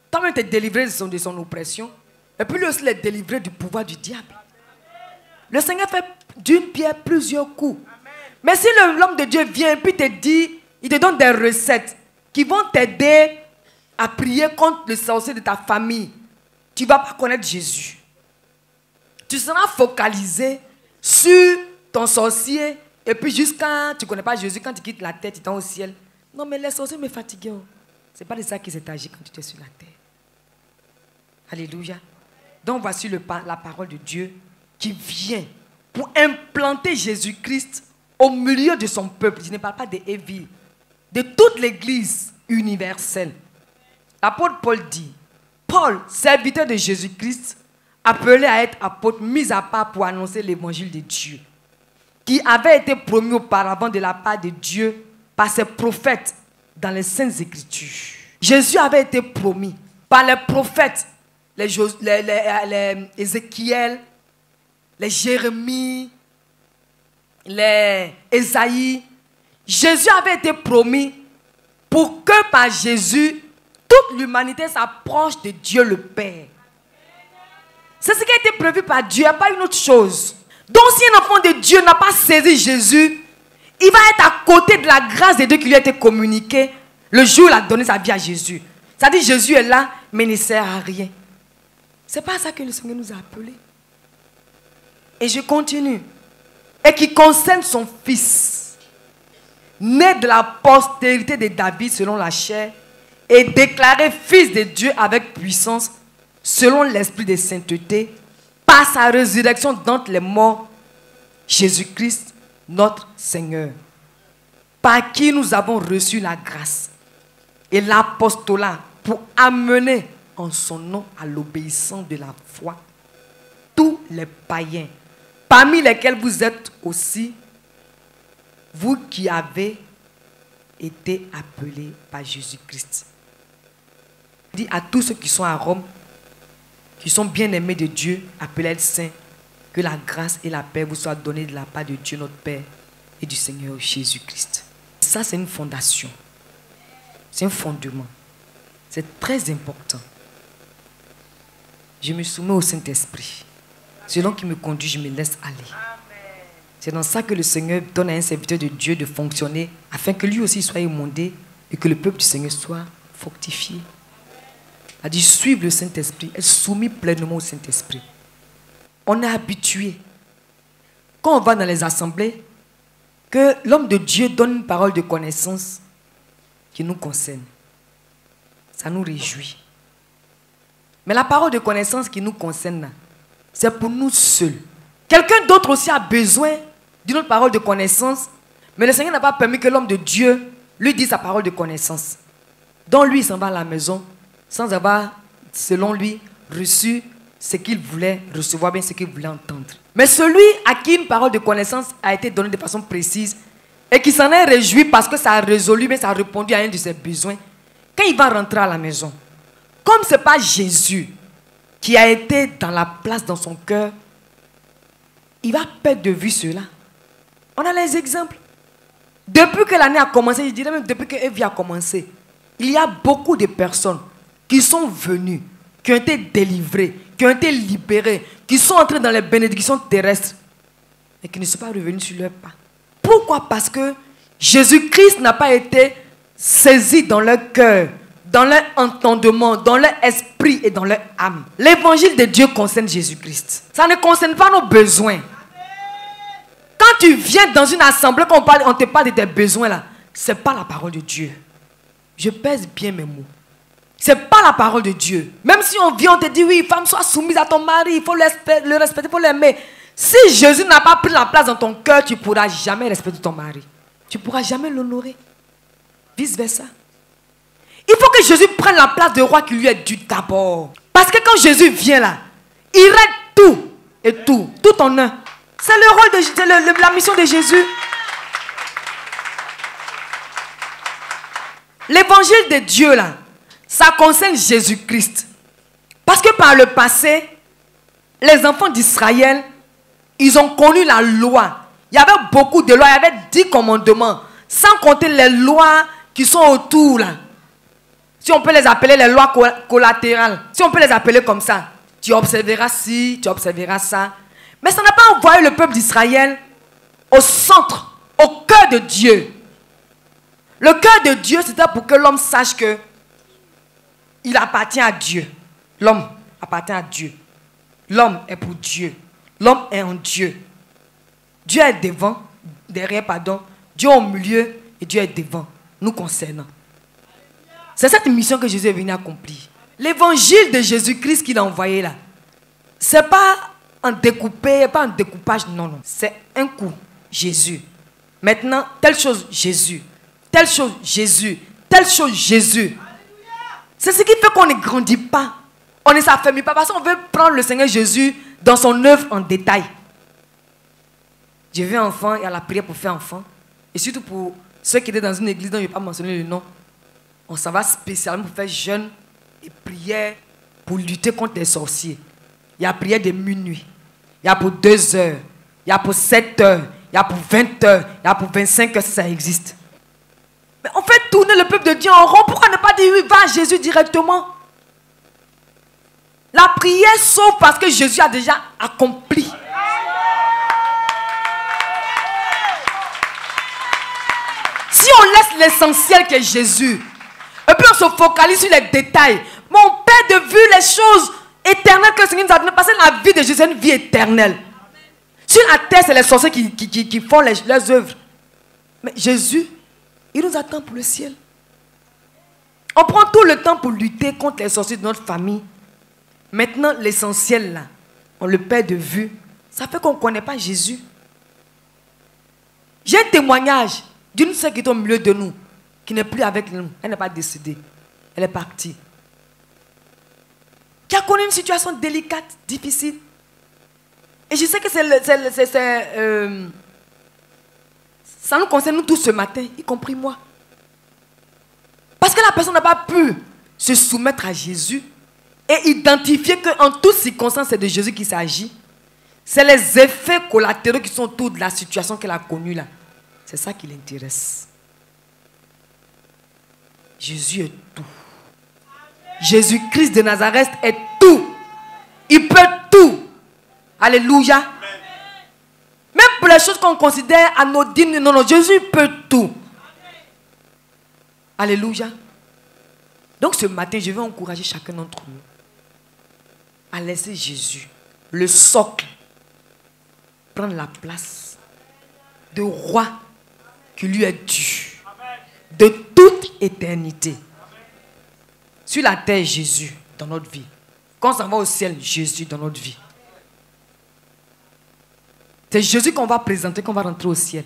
toi-même tu es délivré de son oppression. Et puis lui aussi, il est délivré du pouvoir du diable. Le Seigneur fait d'une pierre plusieurs coups. Mais si l'homme de Dieu vient et puis te dit, il te donne des recettes qui vont t'aider à prier contre le sorcier de ta famille, tu ne vas pas connaître Jésus. Tu seras focalisé sur ton sorcier et puis jusqu'à tu ne connais pas Jésus, quand tu quittes la terre, tu es au ciel. Non, mais les sorciers me fatiguent. Ce n'est pas de ça qui s'est agi quand tu es sur la terre. Alléluia. Donc voici la parole de Dieu qui vient pour implanter Jésus-Christ au milieu de son peuple. Je ne parle pas de Évie, de toute l'église universelle. L'apôtre Paul dit, Paul, serviteur de Jésus-Christ, appelé à être apôtre, mis à part pour annoncer l'évangile de Dieu, qui avait été promis auparavant de la part de Dieu par ses prophètes dans les Saintes Écritures. Jésus avait été promis par les prophètes, les Ézéchiel, les Jérémie, les Ésaïe. Jésus avait été promis pour que par Jésus, toute l'humanité s'approche de Dieu le Père. C'est ce qui a été prévu par Dieu, il n'y a pas une autre chose. Donc si un enfant de Dieu n'a pas saisi Jésus, il va être à côté de la grâce de Dieu qui lui a été communiquée le jour où il a donné sa vie à Jésus. C'est-à-dire Jésus est là, mais il ne sert à rien. Ce n'est pas ça que le Seigneur nous a appelés. Et je continue. Et qui concerne son fils, né de la postérité de David selon la chair, et déclaré fils de Dieu avec puissance, selon l'esprit de sainteté, par sa résurrection d'entre les morts, Jésus-Christ, notre Seigneur, par qui nous avons reçu la grâce et l'apostolat pour amener en son nom à l'obéissance de la foi tous les païens, parmi lesquels vous êtes aussi, vous qui avez été appelés par Jésus-Christ. Il dit à tous ceux qui sont à Rome, qui sont bien-aimés de Dieu, appelés à être saints, que la grâce et la paix vous soient données de la part de Dieu notre Père et du Seigneur Jésus-Christ. Ça, c'est une fondation. C'est un fondement. C'est très important. Je me soumets au Saint-Esprit. Selon qu'il me conduit, je me laisse aller. C'est dans ça que le Seigneur donne à un serviteur de Dieu de fonctionner afin que lui aussi soit émondé et que le peuple du Seigneur soit fortifié. A dit suivre le Saint-Esprit, être soumis pleinement au Saint-Esprit. On est habitué, quand on va dans les assemblées, que l'homme de Dieu donne une parole de connaissance qui nous concerne. Ça nous réjouit. Mais la parole de connaissance qui nous concerne, c'est pour nous seuls. Quelqu'un d'autre aussi a besoin d'une autre parole de connaissance, mais le Seigneur n'a pas permis que l'homme de Dieu lui dise sa parole de connaissance. Donc lui, il s'en va à la maison sans avoir, selon lui, reçu ce qu'il voulait recevoir, bien ce qu'il voulait entendre. Mais celui à qui une parole de connaissance a été donnée de façon précise et qui s'en est réjoui parce que ça a résolu, mais ça a répondu à un de ses besoins, quand il va rentrer à la maison, comme ce n'est pas Jésus qui a été dans la place dans son cœur, il va perdre de vue cela. On a les exemples. Depuis que l'année a commencé, je dirais même depuis que Evie a commencé, il y a beaucoup de personnes qui sont venues, qui ont été délivrées, qui ont été libérées, qui sont entrées dans les bénédictions terrestres et qui ne sont pas revenus sur leur pas. Pourquoi? Parce que Jésus-Christ n'a pas été saisi dans leur cœur, dans leur entendement, dans leur esprit et dans leur âme. L'évangile de Dieu concerne Jésus-Christ. Ça ne concerne pas nos besoins. Quand tu viens dans une assemblée, quand on te parle de tes besoins là, ce n'est pas la parole de Dieu. Je pèse bien mes mots. Ce n'est pas la parole de Dieu. Même si on vient, on te dit oui, femme, sois soumise à ton mari, il faut le respecter, il faut l'aimer. Si Jésus n'a pas pris la place dans ton cœur, tu ne pourras jamais respecter ton mari. Tu ne pourras jamais l'honorer. Vice versa. Il faut que Jésus prenne la place de roi qui lui est due d'abord. Parce que quand Jésus vient là, il règle tout et tout en un. C'est le rôle de la mission de Jésus. L'évangile de Dieu là, ça concerne Jésus-Christ. Parce que par le passé, les enfants d'Israël, ils ont connu la loi. Il y avait beaucoup de lois, il y avait 10 commandements. Sans compter les lois qui sont autour là. Si on peut les appeler les lois collatérales. Si on peut les appeler comme ça. Tu observeras ci, tu observeras ça. Mais ça n'a pas envoyé le peuple d'Israël au centre, au cœur de Dieu. Le cœur de Dieu, c'était pour que l'homme sache que il appartient à Dieu. L'homme appartient à Dieu. L'homme est pour Dieu. L'homme est en Dieu. Dieu est devant, derrière, pardon. Dieu au milieu et Dieu est devant, nous concernant. C'est cette mission que Jésus est venu accomplir. L'évangile de Jésus-Christ qu'il a envoyé là, c'est pas un découpé, pas un découpage, non, non. C'est un coup, Jésus. Maintenant, telle chose, Jésus. Telle chose, Jésus. Telle chose, Jésus. C'est ce qui fait qu'on ne grandit pas. On ne s'affermit pas parce qu'on veut prendre le Seigneur Jésus dans son œuvre en détail. J'ai vu enfant, il y a la prière pour faire enfant. Et surtout pour ceux qui étaient dans une église dont je ne vais pas mentionner le nom. On s'en va spécialement pour faire jeûne et prière pour lutter contre les sorciers. Il y a prière de minuit. Il y a pour 2 heures. Il y a pour 7 heures. Il y a pour 20 heures. Il y a pour 25 heures si ça existe. Mais on fait tourner le peuple de Dieu en rond. Pourquoi ne pas dire oui, va à Jésus directement? La prière sauve parce que Jésus a déjà accompli. Si on laisse l'essentiel qui est Jésus, et puis on se focalise sur les détails, mais on perd de vue les choses éternelles que le Seigneur nous a données. Parce que la vie de Jésus est une vie éternelle. Sur la terre, c'est les sorciers qui font leurs œuvres. Mais Jésus, il nous attend pour le ciel. On prend tout le temps pour lutter contre les sorciers de notre famille. Maintenant, l'essentiel là, on le perd de vue. Ça fait qu'on ne connaît pas Jésus. J'ai un témoignage d'une sœur qui est au milieu de nous, qui n'est plus avec nous. Elle n'est pas décédée. Elle est partie. Qui a connu une situation délicate, difficile. Et je sais que ça nous concerne nous tous ce matin, y compris moi. Parce que la personne n'a pas pu se soumettre à Jésus et identifier qu'en toutes circonstances, c'est de Jésus qu'il s'agit. C'est les effets collatéraux qui sont autour de la situation qu'elle a connue là. C'est ça qui l'intéresse. Jésus est tout. Jésus-Christ de Nazareth est tout. Il peut tout. Alléluia. Même pour les choses qu'on considère anodines, non, Jésus peut tout. Alléluia. Donc ce matin, je vais encourager chacun d'entre nous à laisser Jésus, le socle, prendre la place de roi qui lui est dû de toute éternité. Sur la terre, Jésus dans notre vie. Quand on s'en va au ciel, Jésus dans notre vie. C'est Jésus qu'on va présenter, qu'on va rentrer au ciel.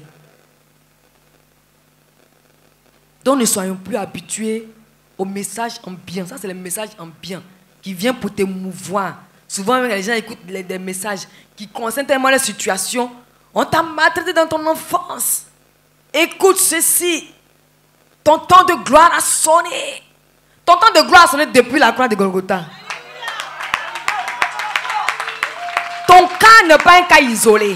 Donc ne soyons plus habitués au message ambiant. Ça, c'est le message ambiant qui vient pour te mouvoir. Souvent, les gens écoutent des messages qui concernent tellement la situation. On t'a maltraité dans ton enfance. Écoute ceci. Ton temps de gloire a sonné. Ton temps de gloire a sonné depuis la croix de Golgotha. Ton cas n'est pas un cas isolé.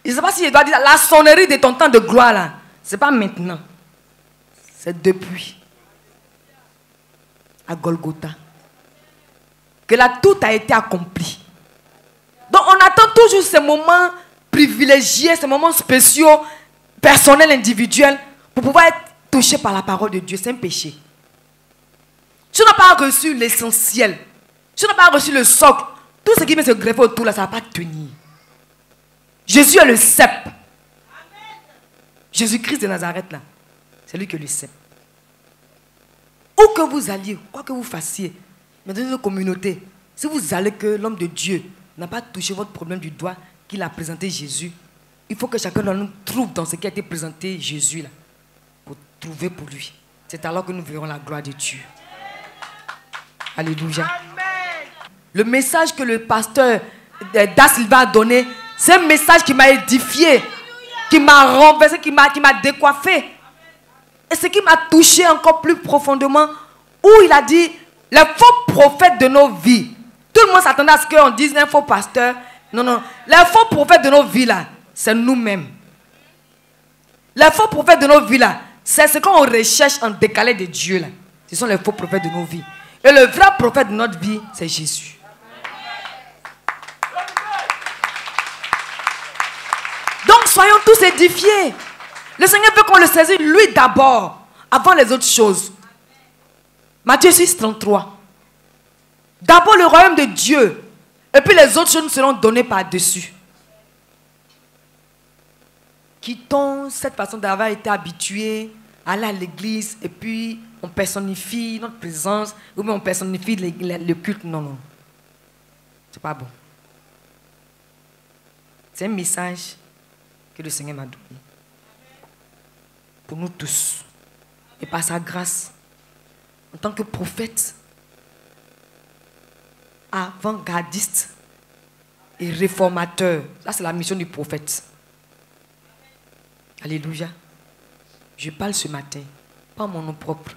Je ne sais pas si je dois dire la sonnerie de ton temps de gloire là. Ce n'est pas maintenant. C'est depuis. À Golgotha. Que là tout a été accompli. Donc on attend toujours ces moments privilégiés, ces moments spéciaux, personnels, individuels, pour pouvoir être touché par la parole de Dieu. C'est un péché. Si on n'a pas reçu l'essentiel, si on n'a pas reçu le socle, tout ce qui vient se greffer autour là, ça ne va pas tenir. Jésus est le cep. Jésus-Christ de Nazareth là, c'est lui qui est le cep. Où que vous alliez, quoi que vous fassiez, mais dans une communauté, si vous allez que l'homme de Dieu n'a pas touché votre problème du doigt qu'il a présenté Jésus, il faut que chacun de nous trouve dans ce qui a été présenté Jésus là, pour trouver pour lui. C'est alors que nous verrons la gloire de Dieu. Alléluia. Amen. Le message que le pasteur Da Silva a donné, c'est un message qui m'a édifié, qui m'a renversé, qui m'a décoiffé. Et ce qui m'a touché encore plus profondément, où il a dit, les faux prophètes de nos vies. Tout le monde s'attendait à ce qu'on dise un faux pasteur. Non, non. Les faux prophètes de nos vies là, c'est nous-mêmes. Les faux prophètes de nos vies là, c'est ce qu'on recherche en décalé de Dieu là. Ce sont les faux prophètes de nos vies. Et le vrai prophète de notre vie, c'est Jésus. Donc soyons tous édifiés. Le Seigneur veut qu'on le saisisse lui d'abord, avant les autres choses. Matthieu 6, 33. D'abord le royaume de Dieu, et puis les autres choses nous seront données par-dessus. Quittons cette façon d'avoir été habitués à aller à l'église, et puis on personnifie notre présence, ou bien on personnifie le culte. Non, non. C'est pas bon. C'est un message que le Seigneur m'a donné. Pour nous tous. Et par sa grâce, en tant que prophète, avant-gardiste et réformateur. Ça, c'est la mission du prophète. Alléluia. Je parle ce matin, pas en mon nom propre,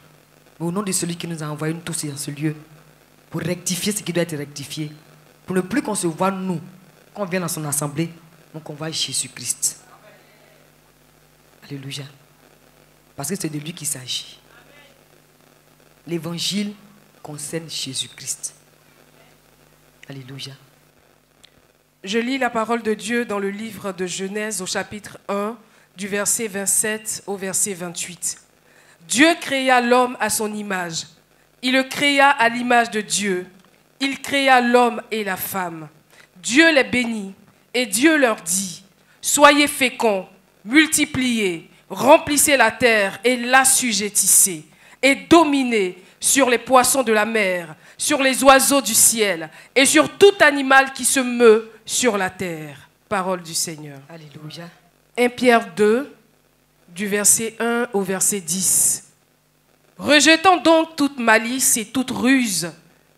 mais au nom de celui qui nous a envoyés nous tous dans ce lieu, pour rectifier ce qui doit être rectifié, pour ne plus qu'on se voit nous, quand on vient dans son assemblée, donc on voit Jésus-Christ. Alléluia. Parce que c'est de lui qu'il s'agit. L'évangile concerne Jésus-Christ. Alléluia. Je lis la parole de Dieu dans le livre de Genèse au chapitre 1, du verset 27 au verset 28. Dieu créa l'homme à son image. Il le créa à l'image de Dieu. Il créa l'homme et la femme. Dieu les bénit et Dieu leur dit, « Soyez féconds, multipliez, remplissez la terre et l'assujettissez, et dominez sur les poissons de la mer, sur les oiseaux du ciel, et sur tout animal qui se meut sur la terre. » Parole du Seigneur. Alléluia. 1 Pierre 2, du verset 1 au verset 10. Rejetant donc toute malice et toute ruse,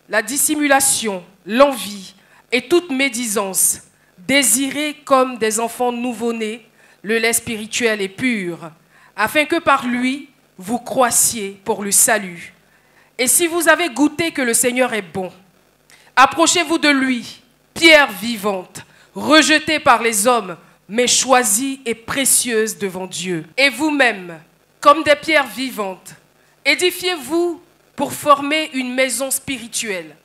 la dissimulation, l'envie et toute médisance, désirez comme des enfants nouveau-nés le lait spirituel et pur, afin que par lui vous croissiez pour le salut. Et si vous avez goûté que le Seigneur est bon, approchez-vous de lui, pierre vivante, rejetée par les hommes, mais choisie et précieuse devant Dieu. Et vous-même, comme des pierres vivantes, édifiez-vous pour former une maison spirituelle,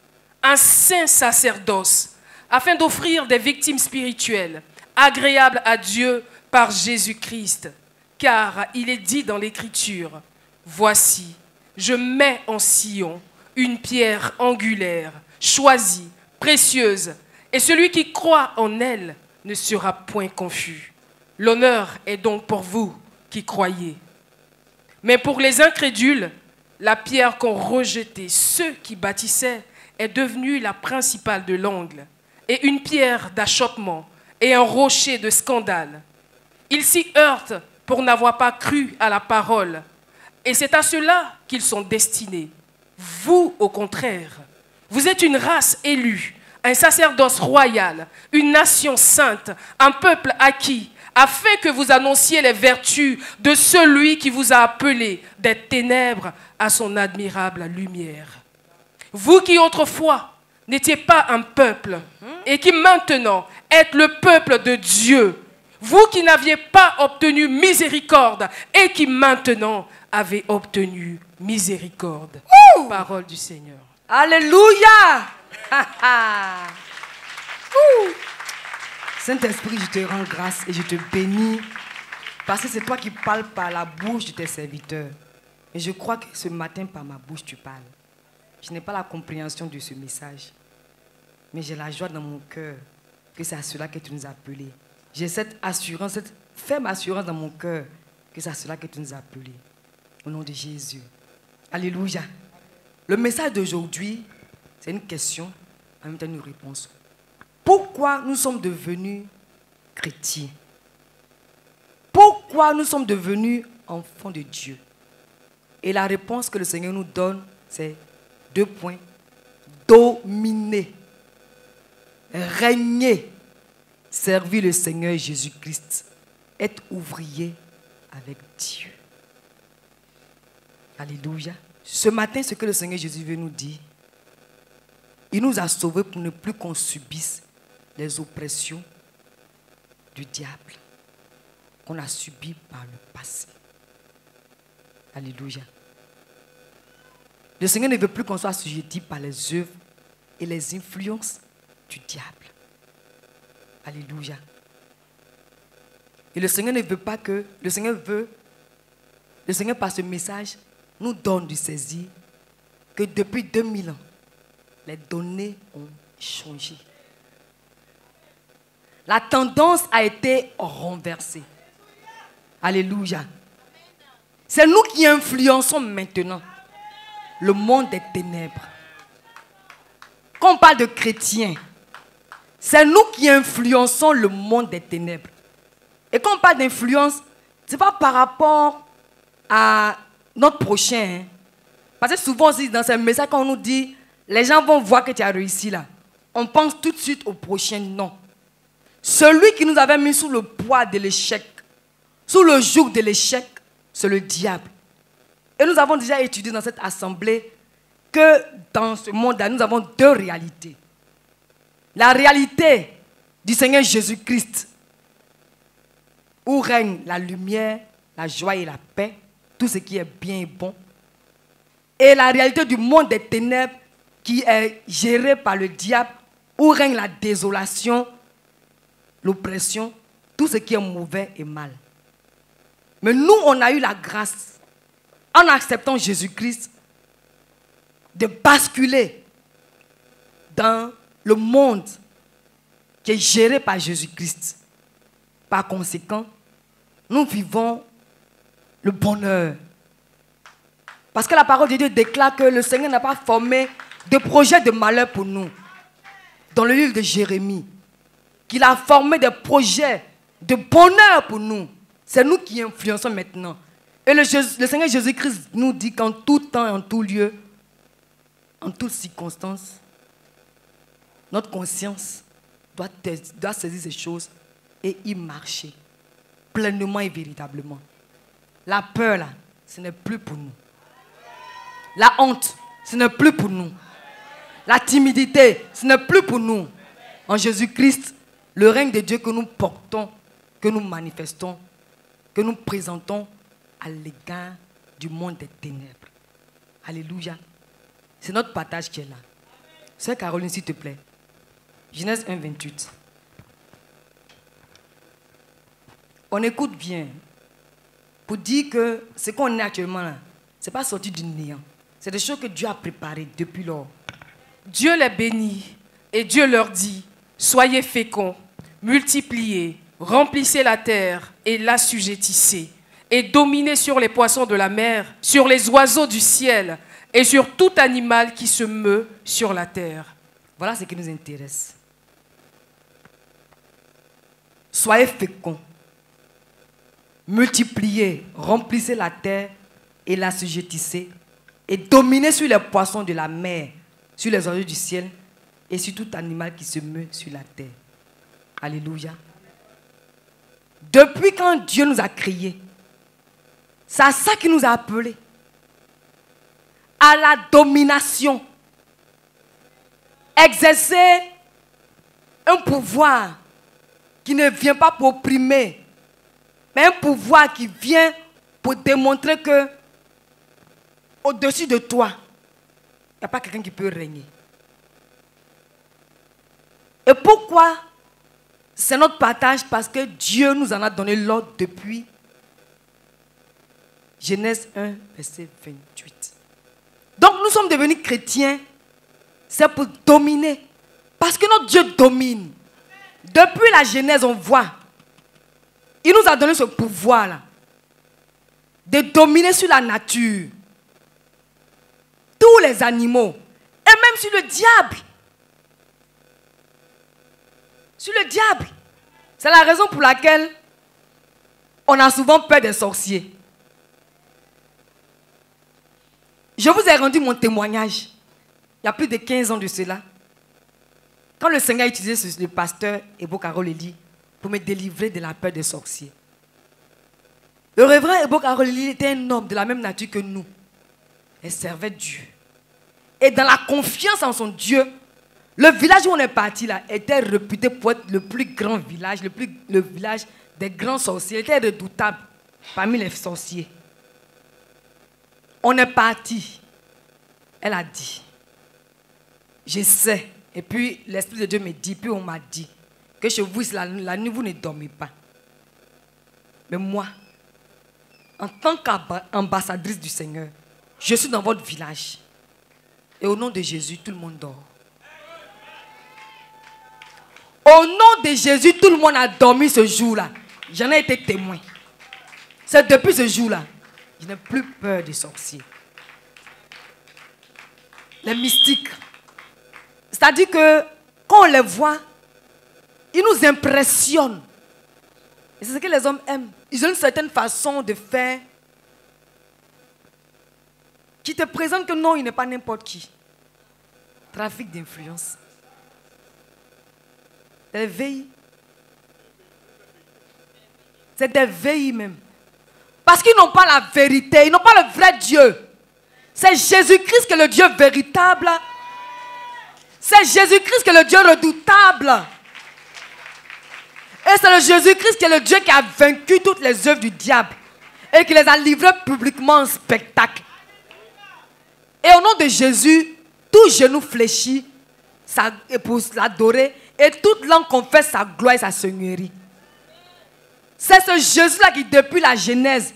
un saint sacerdoce, afin d'offrir des victimes spirituelles, agréables à Dieu par Jésus-Christ. Car il est dit dans l'Écriture, « Voici, je mets en Sion une pierre angulaire, choisie, précieuse, et celui qui croit en elle ne sera point confus. L'honneur est donc pour vous qui croyez. Mais pour les incrédules, la pierre qu'ont rejetée ceux qui bâtissaient est devenue la principale de l'angle, et une pierre d'achoppement et un rocher de scandale. Ils s'y heurtent pour n'avoir pas cru à la parole, et c'est à cela qu'ils sont destinés. Vous, au contraire, vous êtes une race élue, un sacerdoce royal, une nation sainte, un peuple acquis, afin que vous annonciez les vertus de celui qui vous a appelé des ténèbres à son admirable lumière. Vous qui autrefois n'étiez pas un peuple et qui maintenant êtes le peuple de Dieu, vous qui n'aviez pas obtenu miséricorde et qui maintenant avez obtenu miséricorde. Parole du Seigneur. Alléluia. Saint-Esprit, je te rends grâce et je te bénis parce que c'est toi qui parles par la bouche de tes serviteurs. Et je crois que ce matin, par ma bouche, tu parles. Je n'ai pas la compréhension de ce message, mais j'ai la joie dans mon cœur que c'est à cela que tu nous as appelés. J'ai cette assurance, cette ferme assurance dans mon cœur que c'est à cela que tu nous as appelés. Au nom de Jésus. Alléluia. Le message d'aujourd'hui, c'est une question, en même temps une réponse. Pourquoi nous sommes devenus chrétiens? Pourquoi nous sommes devenus enfants de Dieu? Et la réponse que le Seigneur nous donne, c'est 2 points. Dominer, régner, servir le Seigneur Jésus-Christ, être ouvrier avec Dieu. Alléluia. Ce matin, ce que le Seigneur Jésus veut nous dire, il nous a sauvés pour ne plus qu'on subisse les oppressions du diable qu'on a subies par le passé. Alléluia. Le Seigneur ne veut plus qu'on soit assujetti par les œuvres et les influences du diable. Alléluia. Et le Seigneur ne veut pas que... Le Seigneur par ce message nous donne du saisir que depuis 2000 ans, les données ont changé. La tendance a été renversée. Alléluia. C'est nous qui influençons maintenant le monde des ténèbres. Quand on parle de chrétiens, c'est nous qui influençons le monde des ténèbres. Et quand on parle d'influence, ce n'est pas par rapport à notre prochain. Hein. Parce que souvent aussi dans ces messages, quand on nous dit, les gens vont voir que tu as réussi là, on pense tout de suite au prochain. Non. Celui qui nous avait mis sous le poids de l'échec, sous le joug de l'échec, c'est le diable. Et nous avons déjà étudié dans cette assemblée que dans ce monde-là, nous avons 2 réalités. La réalité du Seigneur Jésus-Christ, où règne la lumière, la joie et la paix, tout ce qui est bien et bon. Et la réalité du monde des ténèbres qui est géré par le diable, où règne la désolation, l'oppression, tout ce qui est mauvais et mal. Mais nous, on a eu la grâce, en acceptant Jésus-Christ, de basculer dans le monde qui est géré par Jésus-Christ. Par conséquent, nous vivons le bonheur. Parce que la parole de Dieu déclare que le Seigneur n'a pas formé de projet de malheur pour nous. Dans le livre de Jérémie, qu'il a formé des projets de bonheur pour nous. C'est nous qui influençons maintenant. Et le Seigneur Jésus-Christ nous dit qu'en tout temps et en tout lieu, en toutes circonstances, notre conscience doit saisir ces choses et y marcher pleinement et véritablement. La peur, là, ce n'est plus pour nous. La honte, ce n'est plus pour nous. La timidité, ce n'est plus pour nous. En Jésus-Christ, le règne de Dieu que nous portons, que nous manifestons, que nous présentons à l'égard du monde des ténèbres. Alléluia. C'est notre partage qui est là. Sœur Caroline, s'il te plaît. Genèse 1, 28. On écoute bien pour dire que ce qu'on est actuellement là, ce n'est pas sorti du néant. C'est des choses que Dieu a préparées depuis lors. Dieu les bénit et Dieu leur dit, soyez féconds, multipliez, remplissez la terre et l'assujettissez, et dominez sur les poissons de la mer, sur les oiseaux du ciel et sur tout animal qui se meut sur la terre. Voilà ce qui nous intéresse. Soyez féconds, multipliez, remplissez la terre et l'assujettissez, et dominez sur les poissons de la mer, sur les oiseaux du ciel et sur tout animal qui se meut sur la terre. Alléluia. Depuis quand Dieu nous a créés, c'est à ça qu'il nous a appelés. À la domination. Exercer un pouvoir qui ne vient pas pour opprimer, mais un pouvoir qui vient pour démontrer que au-dessus de toi, il n'y a pas quelqu'un qui peut régner. Et pourquoi c'est notre partage? Parce que Dieu nous en a donné l'ordre depuis Genèse 1, verset 28. Donc nous sommes devenus chrétiens, c'est pour dominer. Parce que notre Dieu domine. Depuis la Genèse, on voit. Il nous a donné ce pouvoir-là. De dominer sur la nature. Tous les animaux. Et même sur le diable. Sur le diable. C'est la raison pour laquelle on a souvent peur des sorciers. Je vous ai rendu mon témoignage. Il y a plus de 15 ans de cela. Quand le Seigneur a utilisé le pasteur Ebo Karoleli pour me délivrer de la peur des sorciers. Le révérend Ebo Karoleli était un homme de la même nature que nous. Il servait Dieu. Et dans la confiance en son Dieu, le village où on est parti là était réputé pour être le plus grand village, le village des grands sorciers. Il était redoutable parmi les sorciers. On est parti. Elle a dit, je sais. Et puis l'Esprit de Dieu me dit, puis on m'a dit que chez vous, la nuit, vous ne dormez pas. Mais moi, en tant qu'ambassadrice du Seigneur, je suis dans votre village. Et au nom de Jésus, tout le monde dort. Au nom de Jésus, tout le monde a dormi ce jour-là. J'en ai été témoin. C'est depuis ce jour-là, je n'ai plus peur des sorciers. Les mystiques. C'est-à-dire que quand on les voit, ils nous impressionnent. Et c'est ce que les hommes aiment. Ils ont une certaine façon de faire qui te présente que non, il n'est pas n'importe qui. Trafic d'influence. C'est des veilles. C'est des veilles même. Parce qu'ils n'ont pas la vérité, ils n'ont pas le vrai Dieu. C'est Jésus-Christ qui est le Dieu véritable. C'est Jésus-Christ qui est le Dieu redoutable. Et c'est le Jésus-Christ qui est le Dieu qui a vaincu toutes les œuvres du diable. Et qui les a livrées publiquement en spectacle. Et au nom de Jésus, tout genou fléchit pour l'adorer. Et toute langue confesse sa gloire et sa seigneurie. C'est ce Jésus-là qui, depuis la Genèse,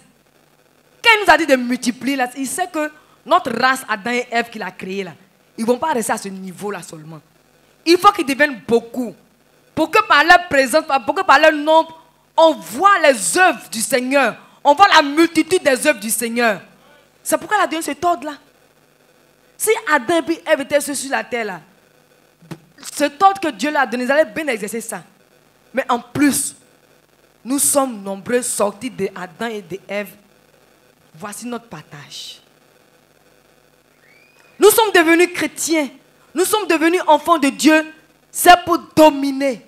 quand il nous a dit de multiplier, là, il sait que notre race, Adam et Ève qu'il a créée là, ils ne vont pas rester à ce niveau-là seulement. Il faut qu'ils deviennent beaucoup. Pour que par leur présence, pour que par leur nombre, on voit les œuvres du Seigneur. On voit la multitude des œuvres du Seigneur. C'est pourquoi il a donné cet ordre-là. Si Adam et Ève étaient sur la terre là, cet ordre que Dieu leur a donné, ils allaient bien exercer ça. Mais en plus, nous sommes nombreux sortis d'Adam et d'Ève. Voici notre partage. Nous sommes devenus chrétiens. Nous sommes devenus enfants de Dieu. C'est pour dominer.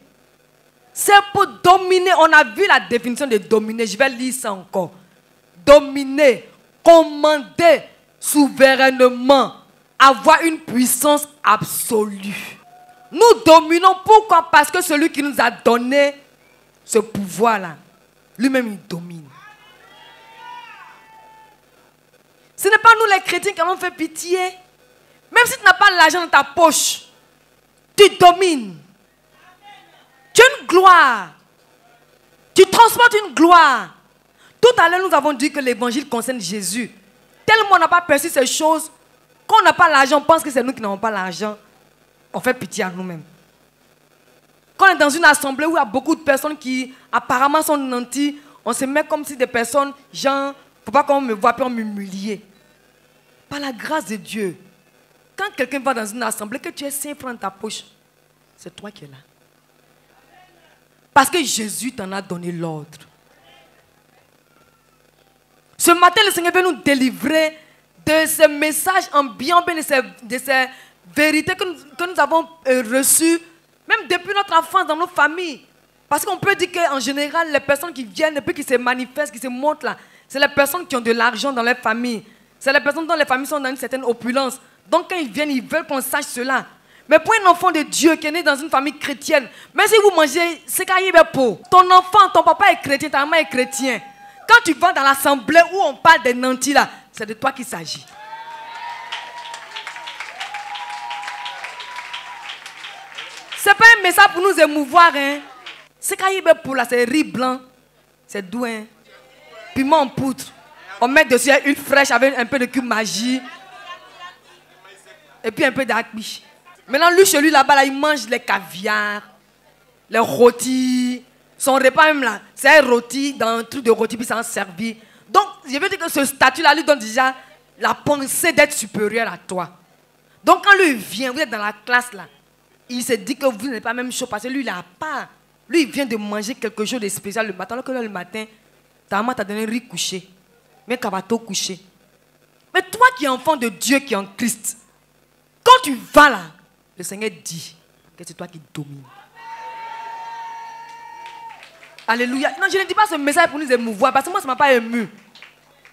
C'est pour dominer. On a vu la définition de dominer. Je vais lire ça encore. Dominer, commander souverainement, avoir une puissance absolue. Nous dominons. Pourquoi? Parce que celui qui nous a donné ce pouvoir-là, lui-même il domine. Ce n'est pas nous les chrétiens qui allons faire pitié. Même si tu n'as pas l'argent dans ta poche, tu domines. Tu as une gloire. Tu transportes une gloire. Tout à l'heure, nous avons dit que l'évangile concerne Jésus. Tellement on n'a pas perçu ces choses, quand on n'a pas l'argent, on pense que c'est nous qui n'avons pas l'argent. On fait pitié à nous-mêmes. Quand on est dans une assemblée où il y a beaucoup de personnes qui apparemment sont nantis, on se met comme si des personnes, genre, il ne faut pas qu'on me voit puis on m'humilie. Par la grâce de Dieu, quand quelqu'un va dans une assemblée, que tu aies 5 francs dans ta poche, c'est toi qui es là. Parce que Jésus t'en a donné l'ordre. Ce matin, le Seigneur veut nous délivrer de ces messages ambiants, de ces vérités que nous avons reçues, même depuis notre enfance dans nos familles. Parce qu'on peut dire qu'en général, les personnes qui viennent et puis qui se manifestent, qui se montrent là, c'est les personnes qui ont de l'argent dans leur famille. C'est les personnes dont les familles sont dans une certaine opulence. Donc quand ils viennent, ils veulent qu'on sache cela. Mais pour un enfant de Dieu qui est né dans une famille chrétienne, même si vous mangez, c'est quand il est pauvre. Ton enfant, ton papa est chrétien, ta maman est chrétien. Quand tu vas dans l'assemblée où on parle des nantis là, c'est de toi qu'il s'agit. C'est pas un message pour nous émouvoir, hein. C'est quand il est pour là, c'est riz blanc, c'est doux, hein. Piment en poudre. On met dessus une fraîche avec un peu de cube magie. Et puis un peu d'acbi. Maintenant, lui, chez lui, là-bas, là, il mange les caviars, les rôtis. Son repas même là, c'est un rôti dans un truc de rôti, puis ça en servi. Donc, je veux dire que ce statut-là lui donne déjà la pensée d'être supérieur à toi. Donc, quand lui vient, vous êtes dans la classe là, il se dit que vous n'êtes pas même chaud parce que lui, il n'a pas. Lui, il vient de manger quelque chose de spécial le matin. Alors que là, le matin, ta maman t'a donné un riz couché, mais un cabato couché. Mais toi qui es enfant de Dieu, qui est en Christ, quand tu vas là, le Seigneur dit que c'est toi qui domines. Alléluia. Non, je ne dis pas ce message pour nous émouvoir, parce que moi, ça ne m'a pas ému.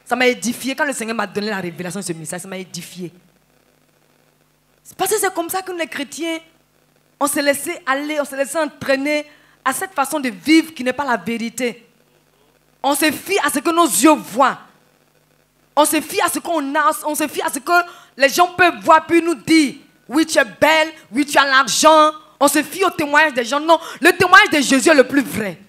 Ça m'a édifié. Quand le Seigneur m'a donné la révélation de ce message, ça m'a édifié. Parce que c'est comme ça que nous, les chrétiens, on s'est laissé aller, on s'est laissé entraîner à cette façon de vivre qui n'est pas la vérité. On se fie à ce que nos yeux voient. On se fie à ce qu'on a, on se fie à ce que les gens peuvent voir puis nous dire. Oui, tu es belle, oui, tu as l'argent. On se fie au témoignage des gens. Non, le témoignage de Jésus est le plus vrai.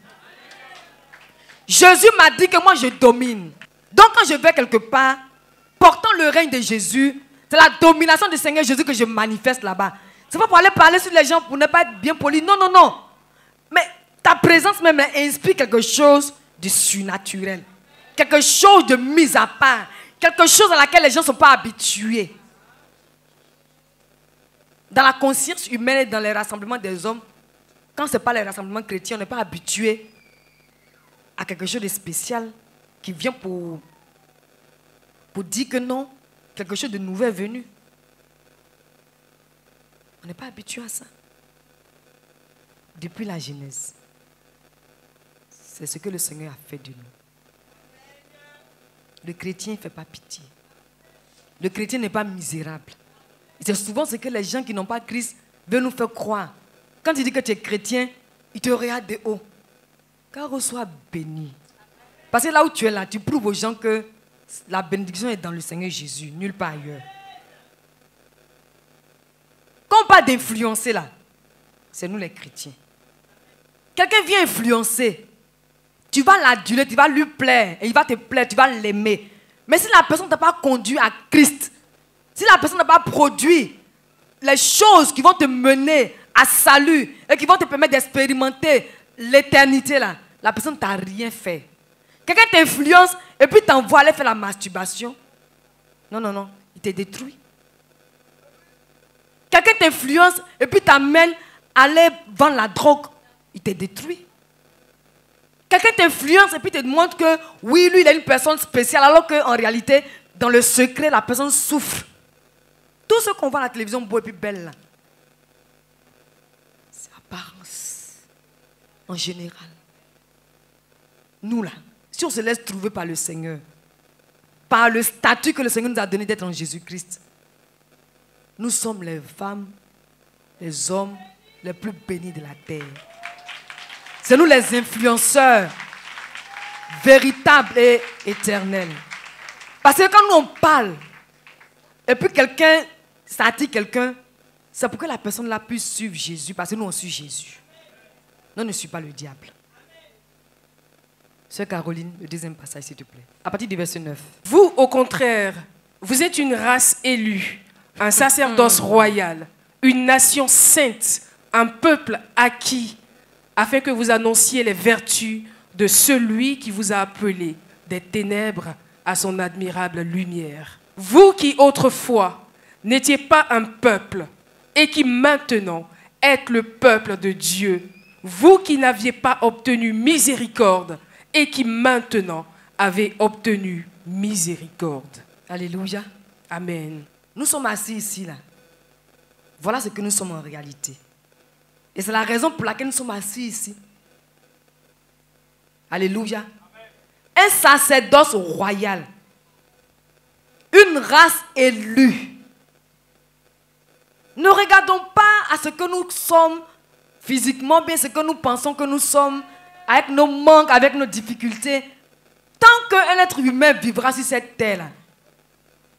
Jésus m'a dit que moi je domine. Donc quand je vais quelque part, portant le règne de Jésus, c'est la domination du Seigneur Jésus que je manifeste là-bas. C'est pas pour aller parler sur les gens pour ne pas être bien poli. Non, non, non. Mais ta présence même inspire quelque chose de surnaturel. Quelque chose de mis à part. Quelque chose à laquelle les gens ne sont pas habitués. Dans la conscience humaine et dans les rassemblements des hommes, quand ce n'est pas les rassemblements chrétiens, on n'est pas habitué à quelque chose de spécial qui vient pour dire que non, quelque chose de nouveau est venu. On n'est pas habitué à ça. Depuis la Genèse, c'est ce que le Seigneur a fait de nous. Le chrétien ne fait pas pitié. Le chrétien n'est pas misérable. C'est souvent ce que les gens qui n'ont pas Christ veulent nous faire croire. Quand tu dis que tu es chrétien, ils te regardent de haut. Car reçois béni. Parce que là où tu es là, tu prouves aux gens que la bénédiction est dans le Seigneur Jésus, nulle part ailleurs. Quand on parle d'influencer là, c'est nous les chrétiens. Quelqu'un vient influencer. Tu vas l'aduler, tu vas lui plaire, et il va te plaire, tu vas l'aimer. Mais si la personne ne t'a pas conduit à Christ, si la personne n'a pas produit les choses qui vont te mener à salut et qui vont te permettre d'expérimenter l'éternité là, la personne ne t'a rien fait. Quelqu'un t'influence et puis t'envoie aller faire la masturbation. Non, non, non, il te détruit. Quelqu'un t'influence et puis t'amène à aller vendre la drogue, il te détruit. Quelqu'un t'influence et puis te montre que oui, lui, il est une personne spéciale, alors qu'en réalité, dans le secret, la personne souffre. Tout ce qu'on voit à la télévision beau et puis belle, là, c'est apparence. En général. Nous, là, si on se laisse trouver par le Seigneur, par le statut que le Seigneur nous a donné d'être en Jésus-Christ, nous sommes les femmes, les hommes les plus bénis de la terre. C'est nous les influenceurs véritables et éternels. Parce que quand nous on parle, et puis quelqu'un, ça attire quelqu'un, c'est pour que la personne là puisse suivre Jésus, parce que nous on suit Jésus. Nous ne suivons pas le diable. Sœur Caroline, le deuxième passage s'il te plaît. À partir du verset 9. Vous, au contraire, vous êtes une race élue, un sacerdoce royal, une nation sainte, un peuple acquis, afin que vous annonciez les vertus de celui qui vous a appelé des ténèbres à son admirable lumière. Vous qui autrefois n'étiez pas un peuple et qui maintenant êtes le peuple de Dieu, vous qui n'aviez pas obtenu miséricorde et qui maintenant avez obtenu miséricorde. Alléluia. Amen. Nous sommes assis ici là. Voilà ce que nous sommes en réalité. Et c'est la raison pour laquelle nous sommes assis ici. Alléluia. Un sacerdoce royal. Une race élue. Ne regardons pas à ce que nous sommes physiquement, bien ce que nous pensons que nous sommes, avec nos manques, avec nos difficultés. Tant qu'un être humain vivra sur cette terre,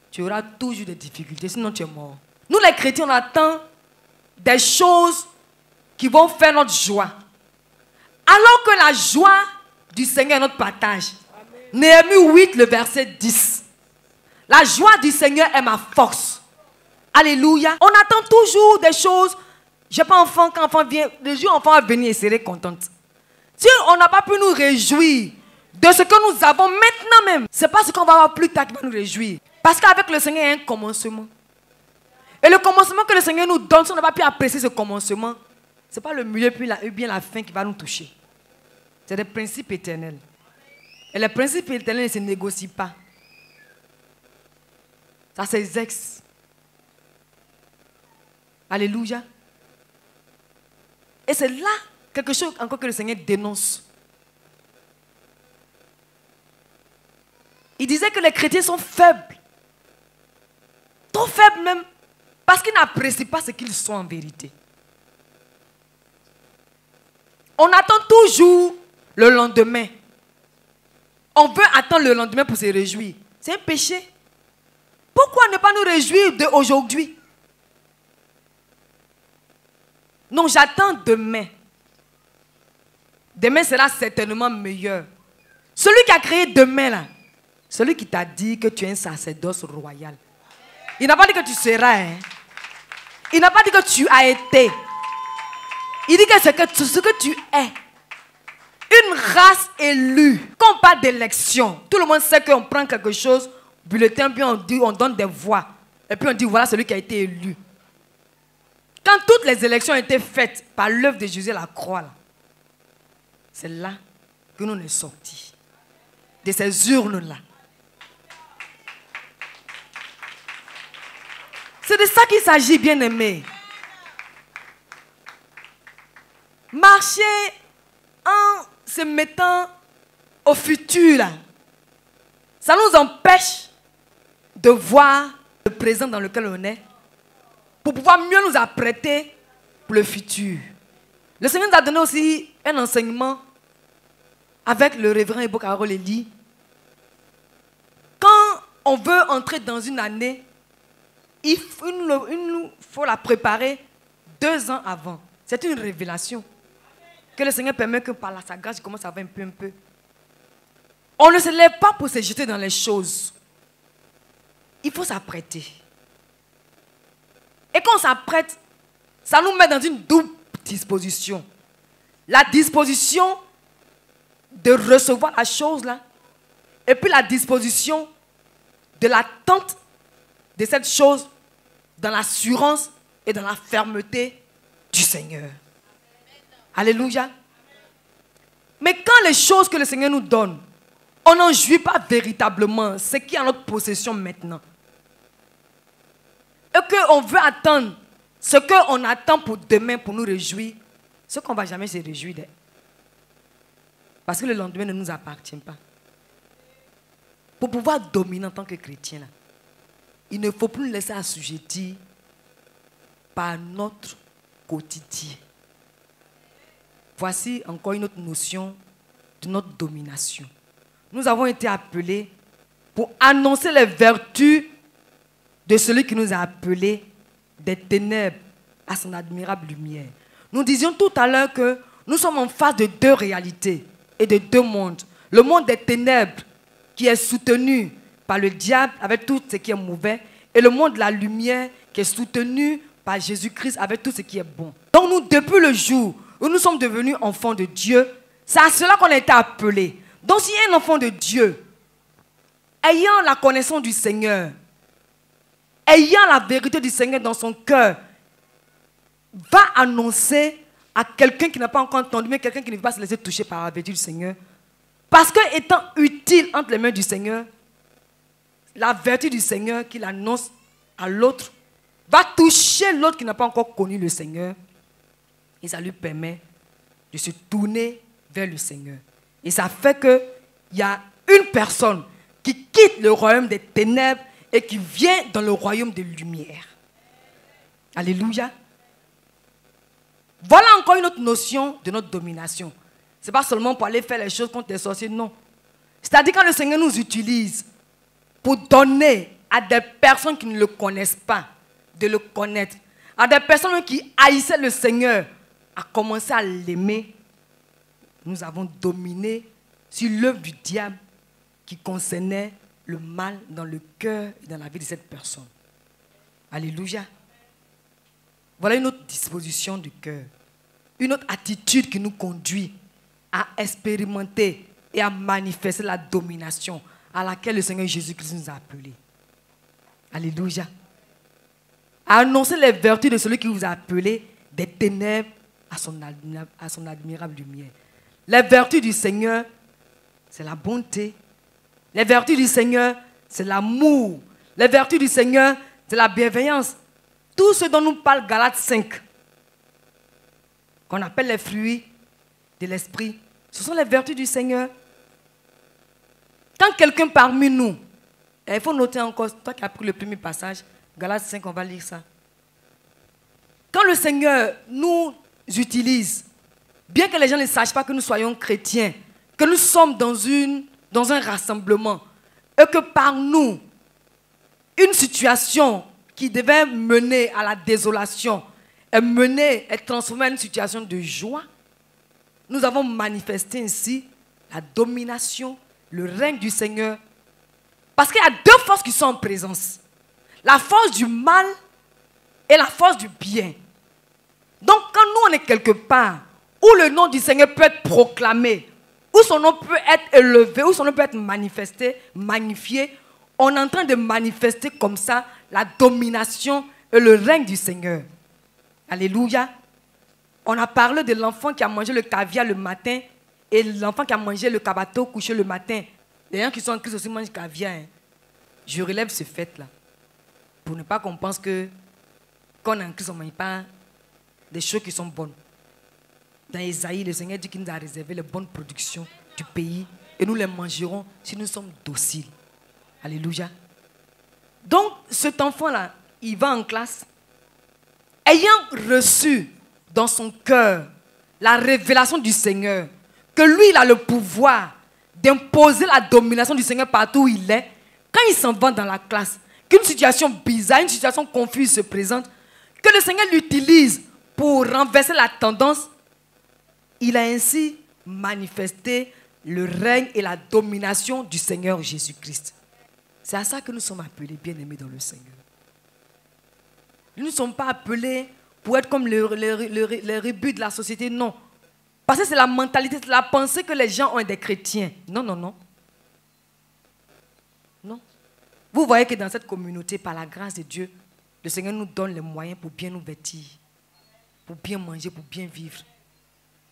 tu auras toujours des difficultés, sinon tu es mort. Nous les chrétiens, on attend des choses qui vont faire notre joie. Alors que la joie du Seigneur est notre partage. Néhémie 8, le verset 10. La joie du Seigneur est ma force. Alléluia. On attend toujours des choses. Je n'ai pas enfant, quand enfant vient, le jour où l'enfant va venir, il serait contente. Si on n'a pas pu nous réjouir de ce que nous avons maintenant même, ce n'est pas ce qu'on va avoir plus tard qui va nous réjouir. Parce qu'avec le Seigneur, il y a un commencement. Et le commencement que le Seigneur nous donne, si on n'a pas pu apprécier ce commencement, ce n'est pas le milieu puis bien la fin qui va nous toucher. C'est des principes éternels. Et les principes éternels ne se négocient pas. Ça s'exerce. Alléluia. Et c'est là quelque chose encore que le Seigneur dénonce. Il disait que les chrétiens sont faibles. Trop faibles même. Parce qu'ils n'apprécient pas ce qu'ils sont en vérité. On attend toujours le lendemain. On veut attendre le lendemain pour se réjouir. C'est un péché. Pourquoi ne pas nous réjouir d'aujourd'hui? Non, j'attends demain. Demain sera certainement meilleur. Celui qui a créé demain, là, celui qui t'a dit que tu es un sacerdoce royal. Il n'a pas dit que tu seras. Hein? Il n'a pas dit que tu as été. Il dit que ce que tu es. Une race élue. Quand on parle d'élection, tout le monde sait qu'on prend quelque chose, bulletin, puis on donne des voix. Et puis on dit voilà celui qui a été élu. Quand toutes les élections ont été faites par l'œuvre de Jésus à la croix, c'est là que nous sommes sortis. De ces urnes-là. C'est de ça qu'il s'agit, bien-aimés. Marcher en se mettant au futur, là, ça nous empêche de voir le présent dans lequel on est pour pouvoir mieux nous apprêter pour le futur. Le Seigneur nous a donné aussi un enseignement avec le révérend Ebo Carol Eli. Quand on veut entrer dans une année, il nous faut la préparer 2 ans avant. C'est une révélation que le Seigneur permet que par sa grâce, je commence à avoir un peu. On ne se lève pas pour se jeter dans les choses. Il faut s'apprêter. Et quand on s'apprête, ça nous met dans une double disposition. La disposition de recevoir la chose là, et puis la disposition de l'attente de cette chose dans l'assurance et dans la fermeté du Seigneur. Alléluia. Mais quand les choses que le Seigneur nous donne, on n'en jouit pas véritablement ce qui est en notre possession maintenant. Et qu'on veut attendre ce qu'on attend pour demain pour nous réjouir, ce qu'on ne va jamais se réjouir d'eux. Parce que le lendemain ne nous appartient pas. Pour pouvoir dominer en tant que chrétien, là, il ne faut plus nous laisser assujettir par notre quotidien. Voici encore une autre notion de notre domination. Nous avons été appelés pour annoncer les vertus de celui qui nous a appelés des ténèbres à son admirable lumière. Nous disions tout à l'heure que nous sommes en face de 2 réalités et de 2 mondes. Le monde des ténèbres qui est soutenu par le diable avec tout ce qui est mauvais, et le monde de la lumière qui est soutenu par Jésus-Christ avec tout ce qui est bon. Donc nous, depuis le jour où nous sommes devenus enfants de Dieu, c'est à cela qu'on a été appelés. Donc s'il y a un enfant de Dieu, ayant la connaissance du Seigneur, ayant la vérité du Seigneur dans son cœur, va annoncer à quelqu'un qui n'a pas encore entendu, mais quelqu'un qui ne veut pas se laisser toucher par la vérité du Seigneur. Parce que étant utile entre les mains du Seigneur, la vertu du Seigneur qu'il annonce à l'autre va toucher l'autre qui n'a pas encore connu le Seigneur. Et ça lui permet de se tourner vers le Seigneur. Et ça fait qu'il y a une personne qui quitte le royaume des ténèbres et qui vient dans le royaume des lumières. Alléluia. Voilà encore une autre notion de notre domination. Ce n'est pas seulement pour aller faire les choses contre les sorciers, non. C'est-à-dire quand le Seigneur nous utilise pour donner à des personnes qui ne le connaissent pas, de le connaître, à des personnes qui haïssaient le Seigneur, à commencer à l'aimer, nous avons dominé sur l'œuvre du diable qui concernait le mal dans le cœur et dans la vie de cette personne. Alléluia. Voilà une autre disposition du cœur, une autre attitude qui nous conduit à expérimenter et à manifester la domination à laquelle le Seigneur Jésus-Christ nous a appelés. Alléluia. À annoncer les vertus de celui qui vous a appelé des ténèbres à son admirable lumière. Les vertus du Seigneur, c'est la bonté. Les vertus du Seigneur, c'est l'amour. Les vertus du Seigneur, c'est la bienveillance. Tout ce dont nous parle Galates 5, qu'on appelle les fruits de l'esprit, ce sont les vertus du Seigneur. Quand quelqu'un parmi nous, et il faut noter encore, toi qui as pris le premier passage, Galates 5, on va lire ça. Quand le Seigneur nous utilise, bien que les gens ne sachent pas que nous soyons chrétiens, que nous sommes dans un rassemblement, et que par nous, une situation qui devait mener à la désolation est transformée en une situation de joie, nous avons manifesté ainsi la domination, le règne du Seigneur. Parce qu'il y a deux forces qui sont en présence. La force du mal et la force du bien. Donc quand nous on est quelque part où le nom du Seigneur peut être proclamé, où son nom peut être élevé, où son nom peut être manifesté, magnifié, on est en train de manifester comme ça la domination et le règne du Seigneur. Alléluia. On a parlé de l'enfant qui a mangé le caviar le matin et l'enfant qui a mangé le cabato couché le matin. Les gens qui sont en Christ aussi mangent du caviar. Hein. Je relève ce fait-là. Pour ne pas qu'on pense que quand on est en Christ, on ne mange pas des choses qui sont bonnes. Dans Isaïe, le Seigneur dit qu'il nous a réservé les bonnes productions du pays et nous les mangerons si nous sommes dociles. Alléluia. Donc, cet enfant-là, il va en classe, ayant reçu dans son cœur la révélation du Seigneur, que lui, il a le pouvoir d'imposer la domination du Seigneur partout où il est. Quand il s'en va dans la classe, qu'une situation bizarre, une situation confuse se présente, que le Seigneur l'utilise pour renverser la tendance, il a ainsi manifesté le règne et la domination du Seigneur Jésus-Christ. C'est à ça que nous sommes appelés, bien-aimés dans le Seigneur. Nous ne sommes pas appelés pour être comme les rébus de la société, non. Parce que c'est la mentalité, c'est la pensée que les gens ont des chrétiens. Non, non, non. Non. Vous voyez que dans cette communauté, par la grâce de Dieu, le Seigneur nous donne les moyens pour bien nous vêtir, pour bien manger, pour bien vivre.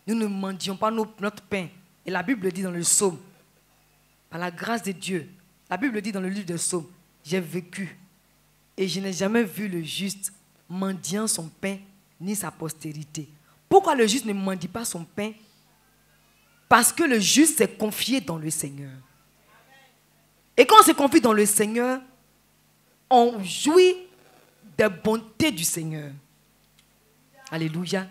Nous ne mendions pas notre pain. Et la Bible dit dans le psaume, par la grâce de Dieu, la Bible dit dans le livre des psaumes, j'ai vécu et je n'ai jamais vu le juste mendiant son pain ni sa postérité. Pourquoi le juste ne mendie pas son pain? Parce que le juste s'est confié dans le Seigneur. Et quand on se confie dans le Seigneur, on jouit des bontés du Seigneur. Alléluia.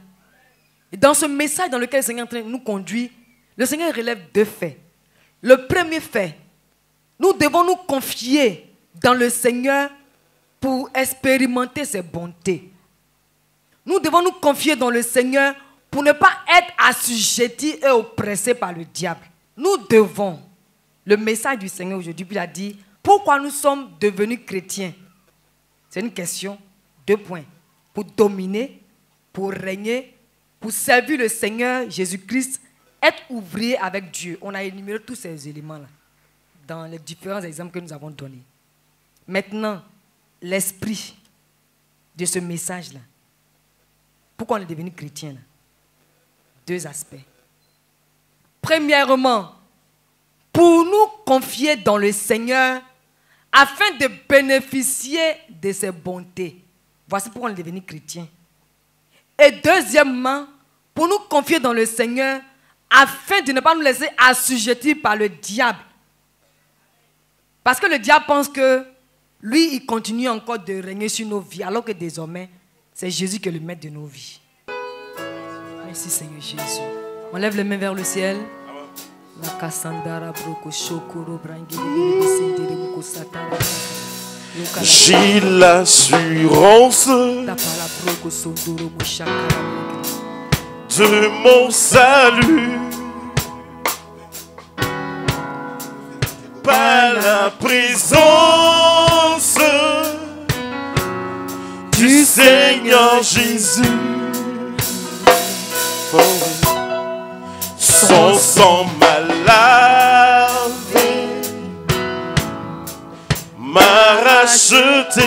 Et dans ce message dans lequel le Seigneur est en train de nous conduire, le Seigneur relève deux faits. Le premier fait, nous devons nous confier dans le Seigneur pour expérimenter ses bontés. Nous devons nous confier dans le Seigneur pour ne pas être assujettis et oppressés par le diable. Nous devons, le message du Seigneur aujourd'hui, il a dit, pourquoi nous sommes devenus chrétiens? C'est une question, 2 points. Pour dominer, pour régner, pour servir le Seigneur Jésus-Christ, être ouvrier avec Dieu. On a énuméré tous ces éléments-là dans les différents exemples que nous avons donnés. Maintenant, l'esprit de ce message-là. Pourquoi on est devenu chrétien là? 2 aspects. Premièrement, pour nous confier dans le Seigneur afin de bénéficier de ses bontés. Voici pourquoi on est devenu chrétien. Et deuxièmement, pour nous confier dans le Seigneur afin de ne pas nous laisser assujettir par le diable. Parce que le diable pense que lui, il continue encore de régner sur nos vies alors que désormais, C'est Jésus qui est le maître de nos vies. Merci Seigneur Jésus. On lève les mains vers le ciel. J'ai l'assurance de mon salut. Par la présence du Seigneur Jésus. Son sang m'a lavé, m'a racheté,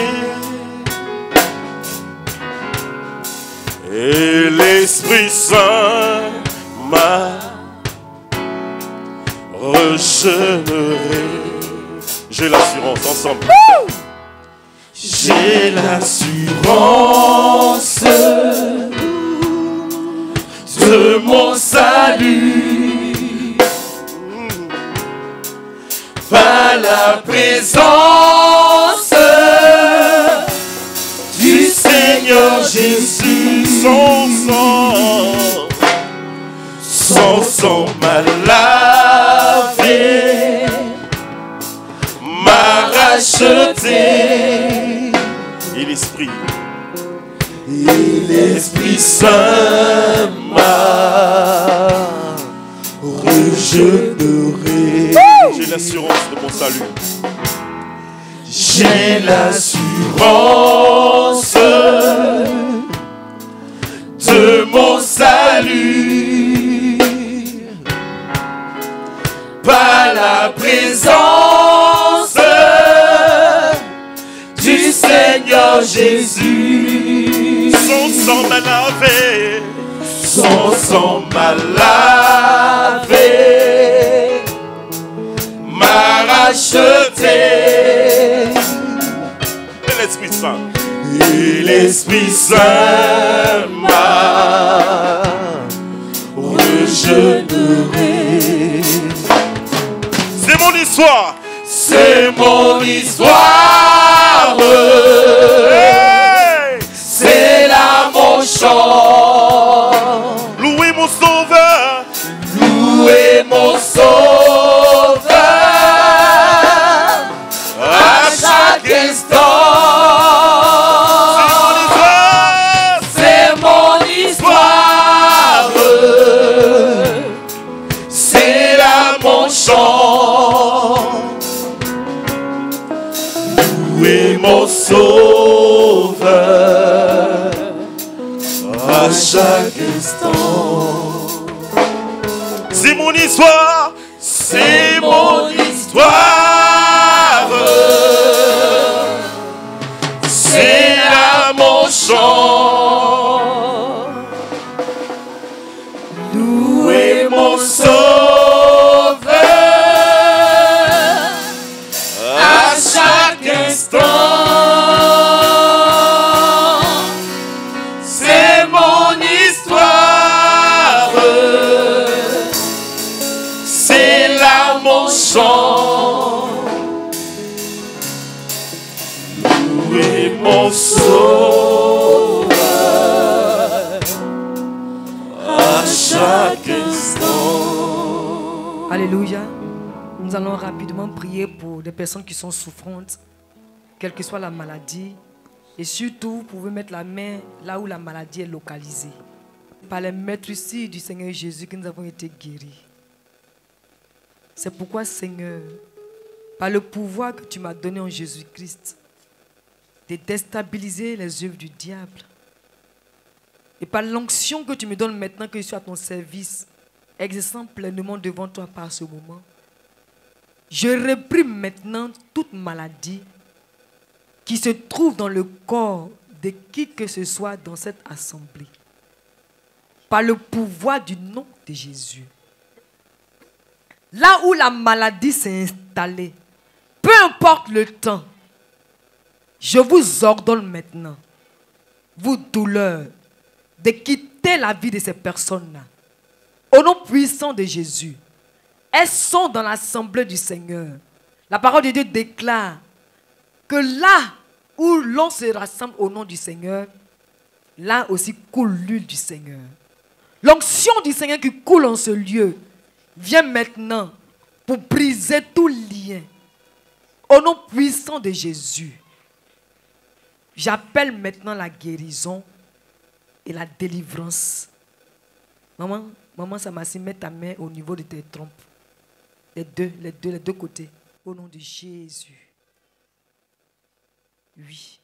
et l'Esprit Saint m'a régénéré. J'ai l'assurance ensemble. J'ai l'assurance de mon salut par la présence du Seigneur Jésus. Son sang m'a lavé, m'a racheté, et l'Esprit Saint m'a régénéré. J'ai l'assurance de mon salut. J'ai l'assurance de mon salut par la présence du Seigneur Jésus. Son sang m'a lavé, son sang m'a lavé, m'a racheté. Et l'Esprit Saint, et l'Esprit Saint m'a régénéré. C'est mon histoire, c'est mon histoire. Hey! C'est là mon chant. Louez mon sauveur, louez mon sauveur à chaque instant. C'est mon histoire, c'est là mon chant. Louez mon sauveur à chaque instant. C'est mon histoire, c'est mon histoire, c'est là mon chant. Louez mon sauveur à chaque instant. C'est mon histoire, c'est là mon chant. Louez mon sauveur à chaque instant. Alléluia. Nous allons rapidement prier pour des personnes qui sont souffrantes, quelle que soit la maladie. Et surtout, vous pouvez mettre la main là où la maladie est localisée. Par les maîtrises du Seigneur Jésus que nous avons été guéris. C'est pourquoi, Seigneur, par le pouvoir que tu m'as donné en Jésus-Christ, de déstabiliser les œuvres du diable, et par l'onction que tu me donnes maintenant que je suis à ton service, exerçant pleinement devant toi par ce moment, je réprime maintenant toute maladie qui se trouve dans le corps de qui que ce soit dans cette assemblée. Par le pouvoir du nom de Jésus. Là où la maladie s'est installée, peu importe le temps, je vous ordonne maintenant, vous douleurs, de quitter la vie de ces personnes-là. Au nom puissant de Jésus. Elles sont dans l'assemblée du Seigneur. La parole de Dieu déclare que là où l'on se rassemble au nom du Seigneur, là aussi coule l'huile du Seigneur. L'onction du Seigneur qui coule en ce lieu vient maintenant pour briser tout lien. Au nom puissant de Jésus, j'appelle maintenant la guérison et la délivrance. Maman Samassi, mets ta main au niveau de tes trompes. Les deux côtés. Au nom de Jésus. Oui.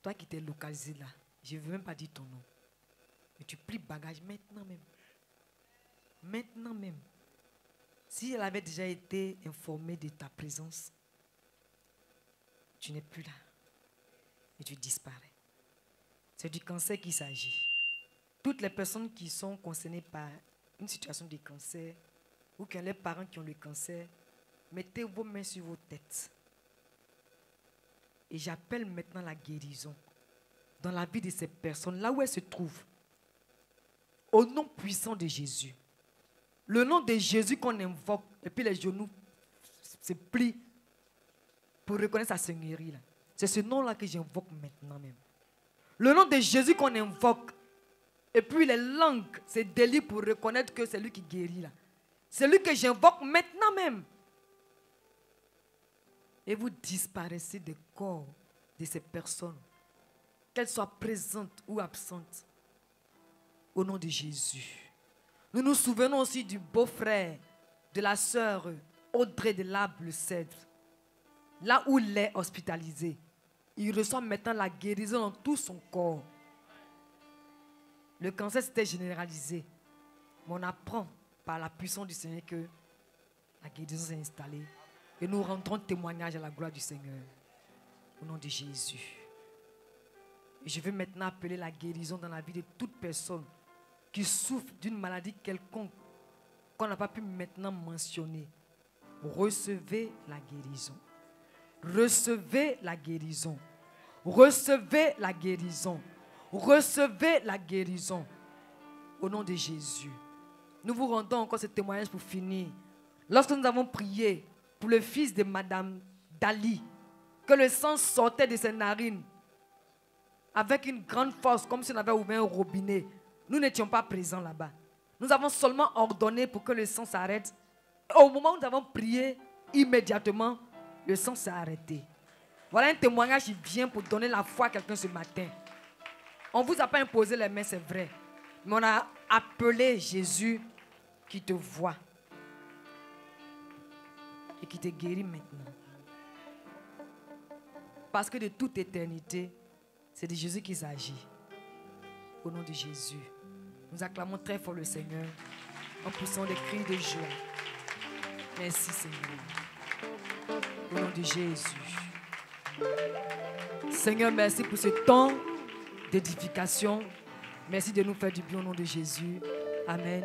Toi qui t'es localisé là, je ne veux même pas dire ton nom. Mais tu plies bagage maintenant même. Maintenant même. Si elle avait déjà été informée de ta présence, tu n'es plus là. Et tu disparais. C'est du cancer qu'il s'agit. Toutes les personnes qui sont concernées par une situation de cancer ou qui ont les parents qui ont le cancer, mettez vos mains sur vos têtes. Et j'appelle maintenant la guérison dans la vie de ces personnes, là où elles se trouvent. Au nom puissant de Jésus. Le nom de Jésus qu'on invoque, et puis les genoux se plient pour reconnaître sa seigneurie. C'est ce nom-là que j'invoque maintenant même. Le nom de Jésus qu'on invoque, et puis les langues se délient pour reconnaître que c'est lui qui guérit là. C'est lui que j'invoque maintenant même. Et vous disparaissez des corps de ces personnes, qu'elles soient présentes ou absentes, au nom de Jésus. Nous nous souvenons aussi du beau-frère de la sœur Audrey de l'Arbre-le-Cèdre, là où il est hospitalisé. Il reçoit maintenant la guérison dans tout son corps. Le cancer s'était généralisé. Mais on apprend par la puissance du Seigneur que la guérison s'est installée. Et nous rendrons témoignage à la gloire du Seigneur. Au nom de Jésus. Et je veux maintenant appeler la guérison dans la vie de toute personne qui souffre d'une maladie quelconque qu'on n'a pas pu maintenant mentionner. Recevez la guérison. Recevez la guérison. Recevez la guérison. Recevez la guérison. Au nom de Jésus. Nous vous rendons encore ce témoignage pour finir. Lorsque nous avons prié pour le fils de Madame Dali, que le sang sortait de ses narines avec une grande force, comme si on avait ouvert un robinet. Nous n'étions pas présents là-bas. Nous avons seulement ordonné pour que le sang s'arrête. Au moment où nous avons prié, immédiatement, le sang s'est arrêté. Voilà un témoignage qui vient pour donner la foi à quelqu'un ce matin. On ne vous a pas imposé les mains, c'est vrai. Mais on a appelé Jésus qui te voit et qui te guérit maintenant. Parce que de toute éternité, c'est de Jésus qui s'agit. Au nom de Jésus, nous acclamons très fort le Seigneur en poussant des cris de joie. Merci Seigneur. Au nom de Jésus. Seigneur, merci pour ce temps d'édification. Merci de nous faire du bien au nom de Jésus. Amen.